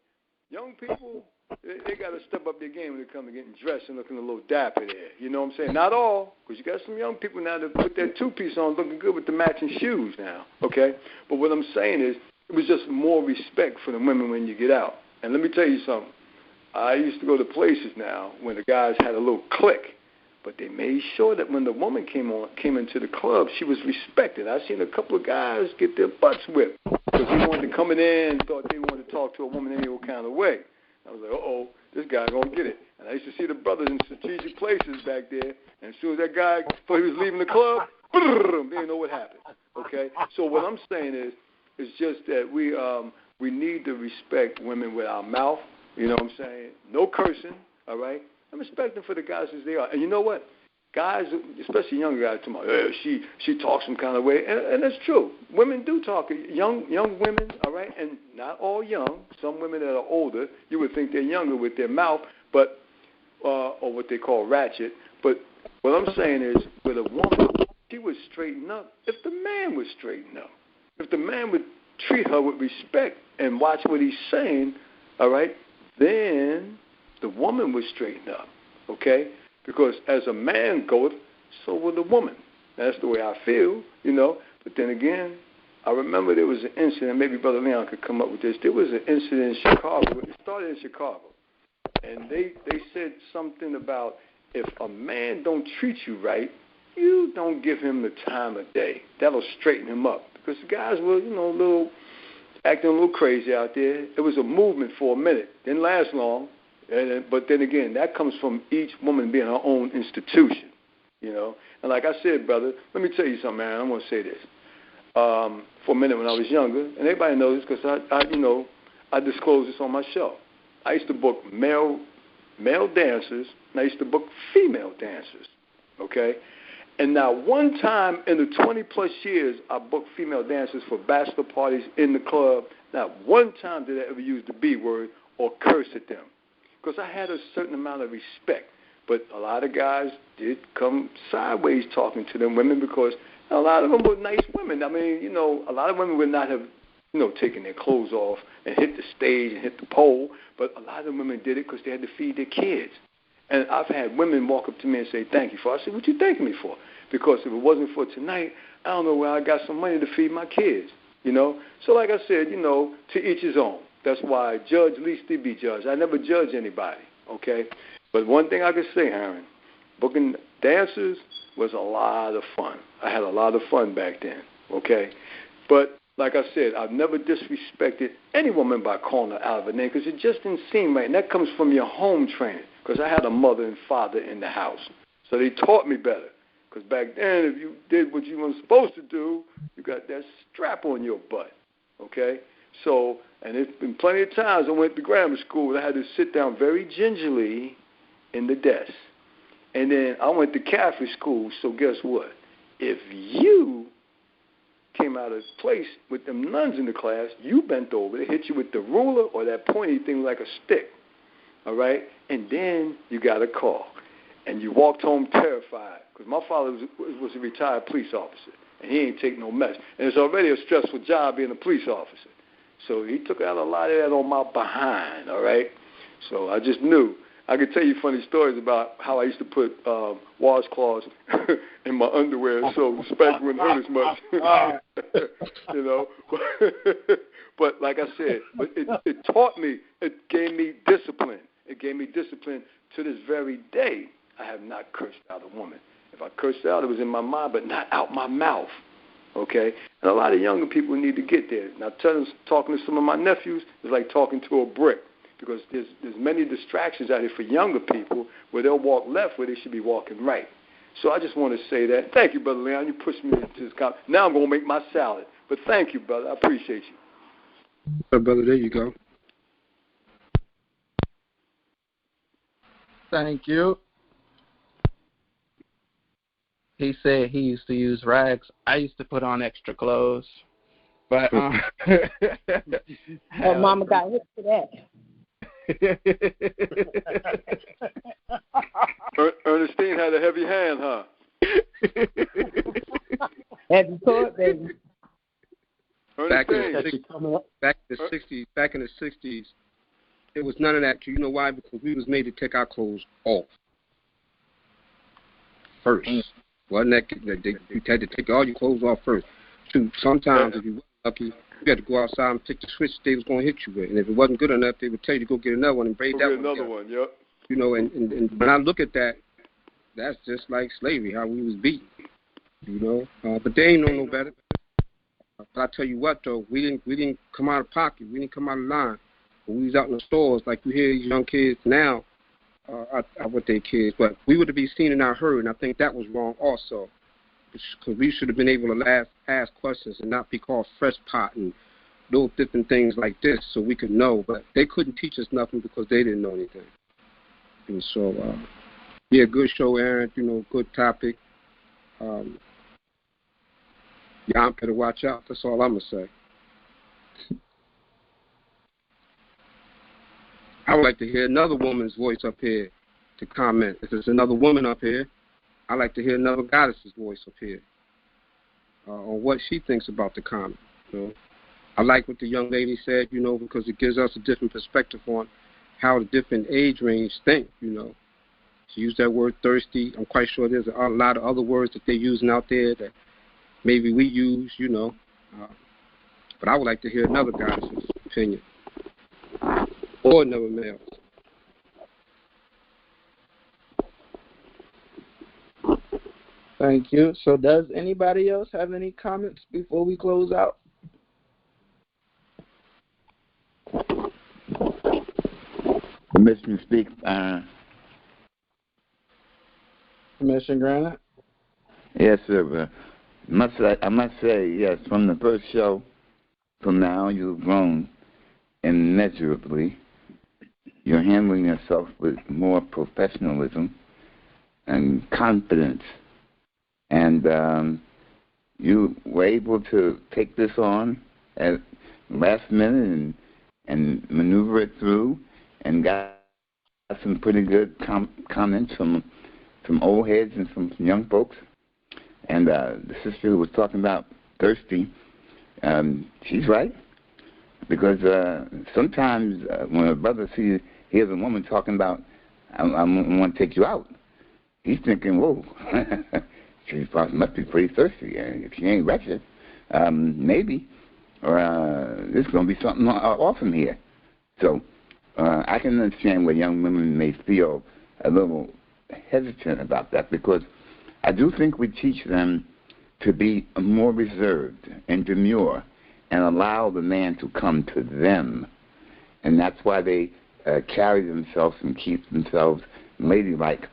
young people, they got to step up their game when it comes to getting dressed and looking a little dapper there. You know what I'm saying? Not all, because you got some young people now that put that 2-piece on looking good with the matching shoes now, okay? But what I'm saying is, it was just more respect for the women when you get out. And let me tell you something. I used to go to places now when the guys had a little clique. But they made sure that when the woman came into the club, she was respected. I seen a couple of guys get their butts whipped because they wanted to come in and thought they wanted to talk to a woman any old kind of way. I was like, uh-oh, this guy gonna get it. And I used to see the brothers in strategic places back there. And as soon as that guy thought he was leaving the club, they didn't know what happened. Okay. So what I'm saying is, it's just that we need to respect women with our mouth. You know what I'm saying? No cursing. All right. I'm respecting for the guys as they are. And you know what? Guys, especially younger guys, talking about, she talks some kind of way. And that's true. Women do talk. Young women, all right? And not all young. Some women that are older, you would think they're younger with their mouth, but or what they call ratchet. But what I'm saying is, with a woman, she would straighten up if the man would straighten up. If the man would treat her with respect and watch what he's saying, all right, then the woman would straighten up, okay? Because as a man goeth, so will the woman. That's the way I feel, But then again, I remember there was an incident, maybe Brother Leon could come up with this. There was an incident in Chicago. It started in Chicago. And they said something about if a man don't treat you right, you don't give him the time of day. That'll straighten him up. Because the guys were, acting a little crazy out there. It was a movement for a minute. Didn't last long. But then again, that comes from each woman being her own institution, And like I said, brother, let me tell you something, man. I'm going to say this. For a minute when I was younger, and everybody knows this because I disclose this on my show. I used to book male dancers, and I used to book female dancers, okay? And now one time in the 20-plus years I booked female dancers for bachelor parties in the club, not one time did I ever use the B word or curse at them. Because I had a certain amount of respect. But a lot of guys did come sideways talking to them women because a lot of them were nice women. I mean, a lot of women would not have, taken their clothes off and hit the stage and hit the pole. But a lot of women did it because they had to feed their kids. And I've had women walk up to me and say, thank you for it. I said, what you thanking me for? Because if it wasn't for tonight, I don't know where I got some money to feed my kids, So like I said, to each his own. That's why judge least to be judged. I never judge anybody, okay? But one thing I can say, Aaron, booking dancers was a lot of fun. I had a lot of fun back then, okay? But like I said, I've never disrespected any woman by calling her out of her name because it just didn't seem right. And that comes from your home training because I had a mother and father in the house. So they taught me better. Because back then, if you did what you were supposed to do, you got that strap on your butt, okay? So, and it's been plenty of times I went to grammar school I had to sit down very gingerly in the desk. And then I went to Catholic school, so guess what? If you came out of place with them nuns in the class, you bent over, they hit you with the ruler or that pointy thing like a stick, all right? And then you got a call. And you walked home terrified because my father was a retired police officer, and he ain't take no mess. And it's already a stressful job being a police officer. So he took out a lot of that on my behind, all right? So I just knew. I could tell you funny stories about how I used to put washcloths in my underwear so the spank wouldn't hurt as much, you know. But like I said, it taught me, it gave me discipline. It gave me discipline to this very day. I have not cursed out a woman. If I cursed out, it was in my mind, but not out my mouth, okay? And a lot of younger people need to get there. Now, talking to some of my nephews is like talking to a brick because there's many distractions out here for younger people where they'll walk left where they should be walking right. So I just want to say that. Thank you, Brother Leon. You pushed me into this comment. Now I'm going to make my salad. But thank you, brother. I appreciate you. Brother, there you go. Thank you. He said he used to use rags. I used to put on extra clothes. But Mama got hit for that. Ernestine had a heavy hand, huh? Heavy court, baby. Back in the 60s, it was none of that. You know why? Because we was made to take our clothes off first. Wasn't that you had to take all your clothes off first? Shoot, sometimes if you weren't lucky, you had to go outside and pick the switch they was going to hit you with. And if it wasn't good enough, they would tell you to go get another one and braid that one. Another one, yep. You know, and when I look at that, that's just like slavery, how we was beaten. You know, but they ain't know no better. But I tell you what, though, we didn't come out of pocket. We didn't come out of line. When we was out in the stores, like you hear these young kids now, I would say kids, but we were to be seen and not heard, and I think that was wrong also. Because we should have been able to ask questions and not be called fresh pot and those different things like this so we could know. But they couldn't teach us nothing because they didn't know anything. And so, yeah, good show, Aaron. You know, good topic. Y'all better watch out. That's all I'm going to say. I would like to hear another woman's voice up here to comment. If there's another woman up here, I'd like to hear another goddess's voice up here on what she thinks about the comment. You know, I like what the young lady said, you know, because it gives us a different perspective on how the different age range think, you know. She used that word thirsty. I'm quite sure there's a lot of other words that they're using out there that maybe we use, you know. But I would like to hear another goddess's opinion. Or another male. Thank you. So does anybody else have any comments before we close out? Permission to speak. Permission granted? Yes, sir. I must say, yes, from the first show till now, you've grown immeasurably. You're handling yourself with more professionalism and confidence. And you were able to take this on at last minute and maneuver it through and got some pretty good comments from old heads and from young folks. And the sister who was talking about thirsty, she's right. Because sometimes when a brother hears a woman talking about, I want to take you out, he's thinking, whoa, she must be pretty thirsty. If she ain't wretched, maybe, or there's going to be something off from here. So I can understand where young women may feel a little hesitant about that, because I do think we teach them to be more reserved and demure and allow the man to come to them. And that's why they carry themselves and keep themselves ladylike,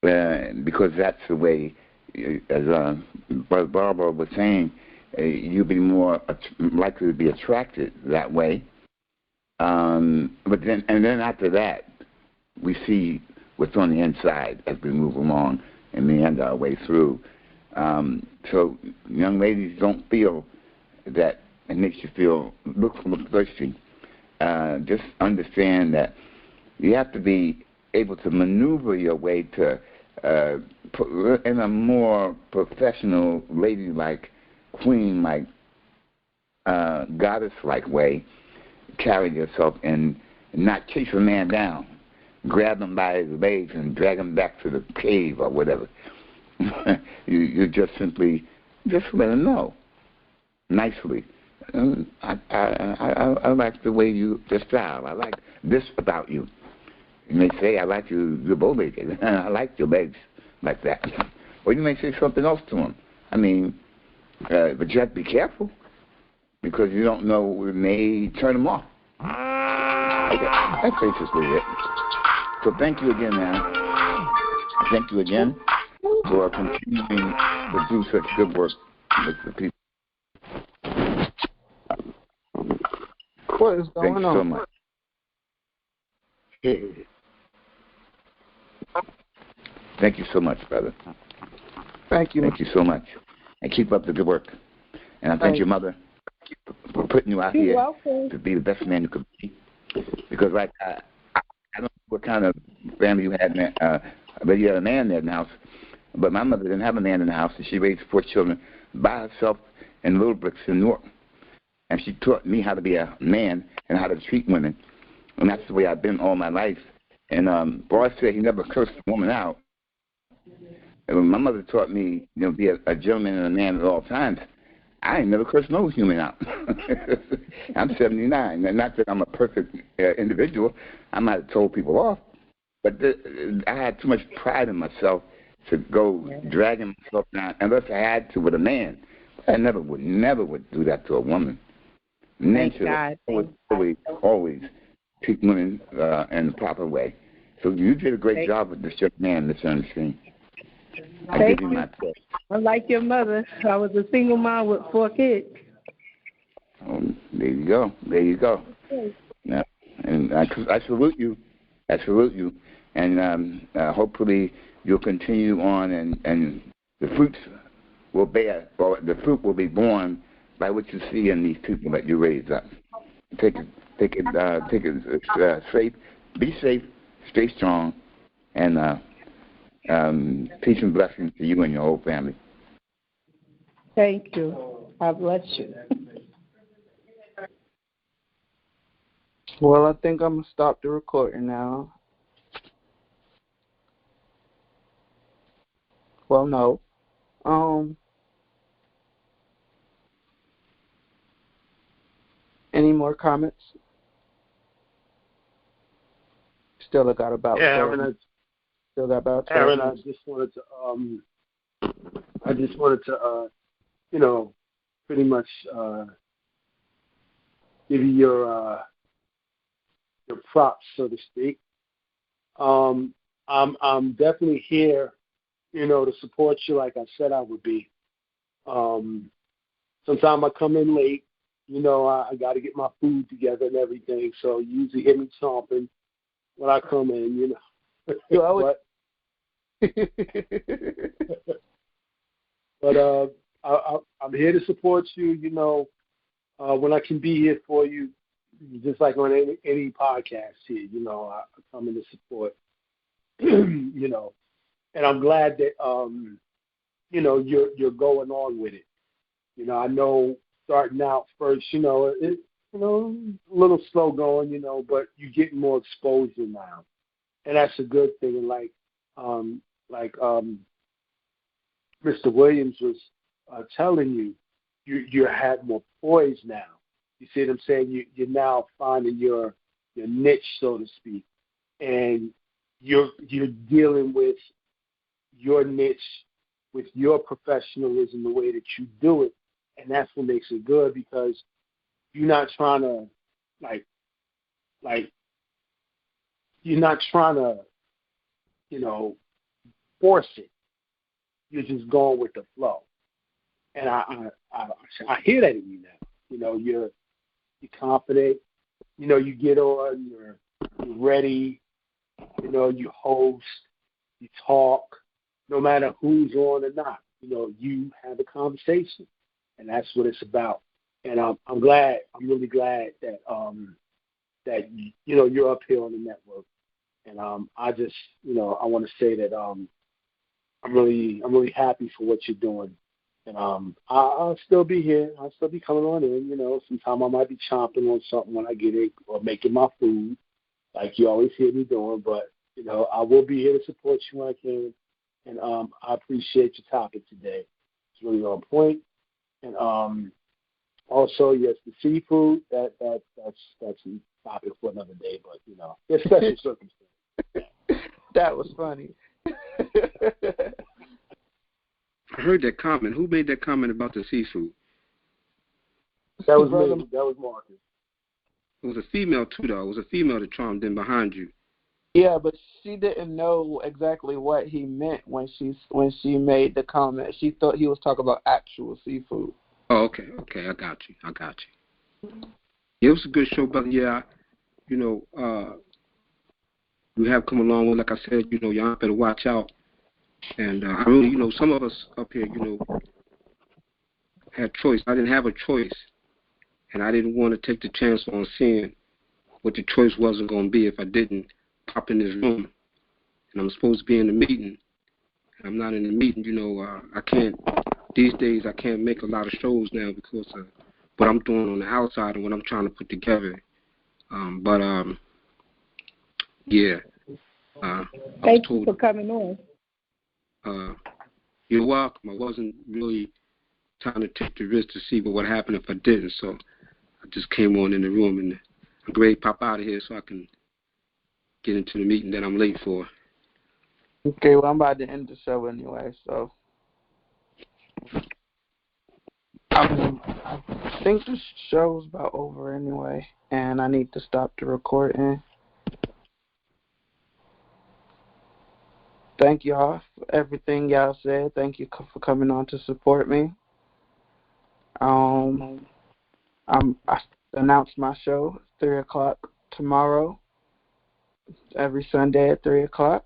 because that's the way, as Brother Barbara was saying, you'll be more likely to be attracted that way. But then after that, we see what's on the inside as we move along and meander our way through. So young ladies, don't feel that it makes you feel look thirsty. Just understand that you have to be able to maneuver your way to in a more professional, ladylike, queen-like, goddess-like way, carry yourself and not chase a man down, grab him by his legs and drag him back to the cave or whatever. you just simply just let him know nicely. I like the way you, the style. I like this about you. You may say, I like your bow legs. I like your legs like that. Or you may say something else to him. I mean, but you have to be careful because you don't know, it may turn him off. That's basically it. So thank you again, man. Thank you again for continuing to do such good work with the people. What is going on? Thank you so much. Thank you so much, brother. Thank you. Thank you so much. And keep up the good work. And I thank your mother for putting you out here to be the best man you could be. Because, like, I don't know what kind of family you had, but you had a man there in the house. But my mother didn't have a man in the house, and she raised 4 children by herself in Little Bricks in Newark. And she taught me how to be a man and how to treat women. And that's the way I've been all my life. And Boris said he never cursed a woman out. And my mother taught me, be a gentleman and a man at all times. I ain't never cursed no human out. I'm 79. And not that I'm a perfect individual. I might have told people off. But I had too much pride in myself to go dragging myself down unless I had to with a man. I never would do that to a woman. Men should always treat women in the proper way. So you did a great job with this young man, Mr. Ernestine. I give you my tip. I'm like your mother. I was a single mom with 4 kids. There you go. There you go. Yeah. And I salute you. I salute you. And hopefully you'll continue on, and the fruits will bear, or the fruit will be born by what you see in these people that you raise up. Take it safe. Be safe. Stay strong. And peace and blessings to you and your whole family. Thank you. God bless you. Well, I think I'm going to stop the recording now. Well, no. Any more comments? Still got about Aaron, still got about 12 Aaron, minutes. I just wanted to pretty much give you your props, so to speak. I'm definitely here, to support you like I said I would be. Sometimes I come in late, I got to get my food together and everything, so you usually hear me stomping when I come in, But I'm here to support you, when I can be here for you, just like on any podcast here, I come in to support, and I'm glad that, you're going on with it. I know starting out first, it's a little slow going, but you're getting more exposure now. And that's a good thing. And like Mr. Williams was telling you, you have more poise now. You see what I'm saying? You're now finding your niche, so to speak, and you're dealing with your niche with your professionalism, the way that you do it, and that's what makes it good, because you're not trying to like you're not trying to, force it. You're just going with the flow. And I hear that in you now. You're confident. You get on. You're ready. You host. You talk. No matter who's on or not. You have a conversation, and that's what it's about. And I'm glad. I'm really glad that that you're up here on the network. And I just I want to say that I'm really happy for what you're doing. And I'll still be here. I'll still be coming on in. Sometime I might be chomping on something when I get it or making my food, like you always hear me doing. But I will be here to support you when I can. And I appreciate your topic today. It's really on point. And also, yes, the seafood that's a topic for another day. But there's special circumstances. That was funny. I heard that comment. Who made that comment about the seafood? That was me. That was Marcus. It was a female too, though. It was a female that chimed in behind you. Yeah, but she didn't know exactly what he meant when she made the comment. She thought he was talking about actual seafood. Oh, okay. I got you. Yeah, it was a good show, brother. Yeah, you have come along with, like I said, y'all better watch out. And I really, some of us up here, had choice. I didn't have a choice, and I didn't want to take the chance on seeing what the choice wasn't going to be if I didn't pop in this room. And I'm supposed to be in the meeting, and I'm not in the meeting. I can't. These days, I can't make a lot of shows now because of what I'm doing on the outside and what I'm trying to put together. Yeah. Thank you for coming on. You're welcome. I wasn't really trying to take the risk to see what would happen if I didn't, so I just came on in the room, and I'm ready to pop out of here so I can get into the meeting that I'm late for. Okay, well, I'm about to end the show anyway, so I think the show's about over anyway, and I need to stop the recording. Thank y'all for everything y'all said. Thank you for coming on to support me. I announced my show 3:00 tomorrow. Every Sunday at 3:00.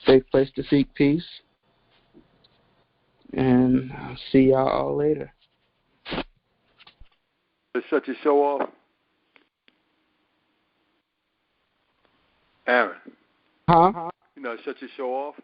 Safe place to seek peace. And I'll see y'all all later. Let's shut your show off. Aaron. Huh? Shut your show off.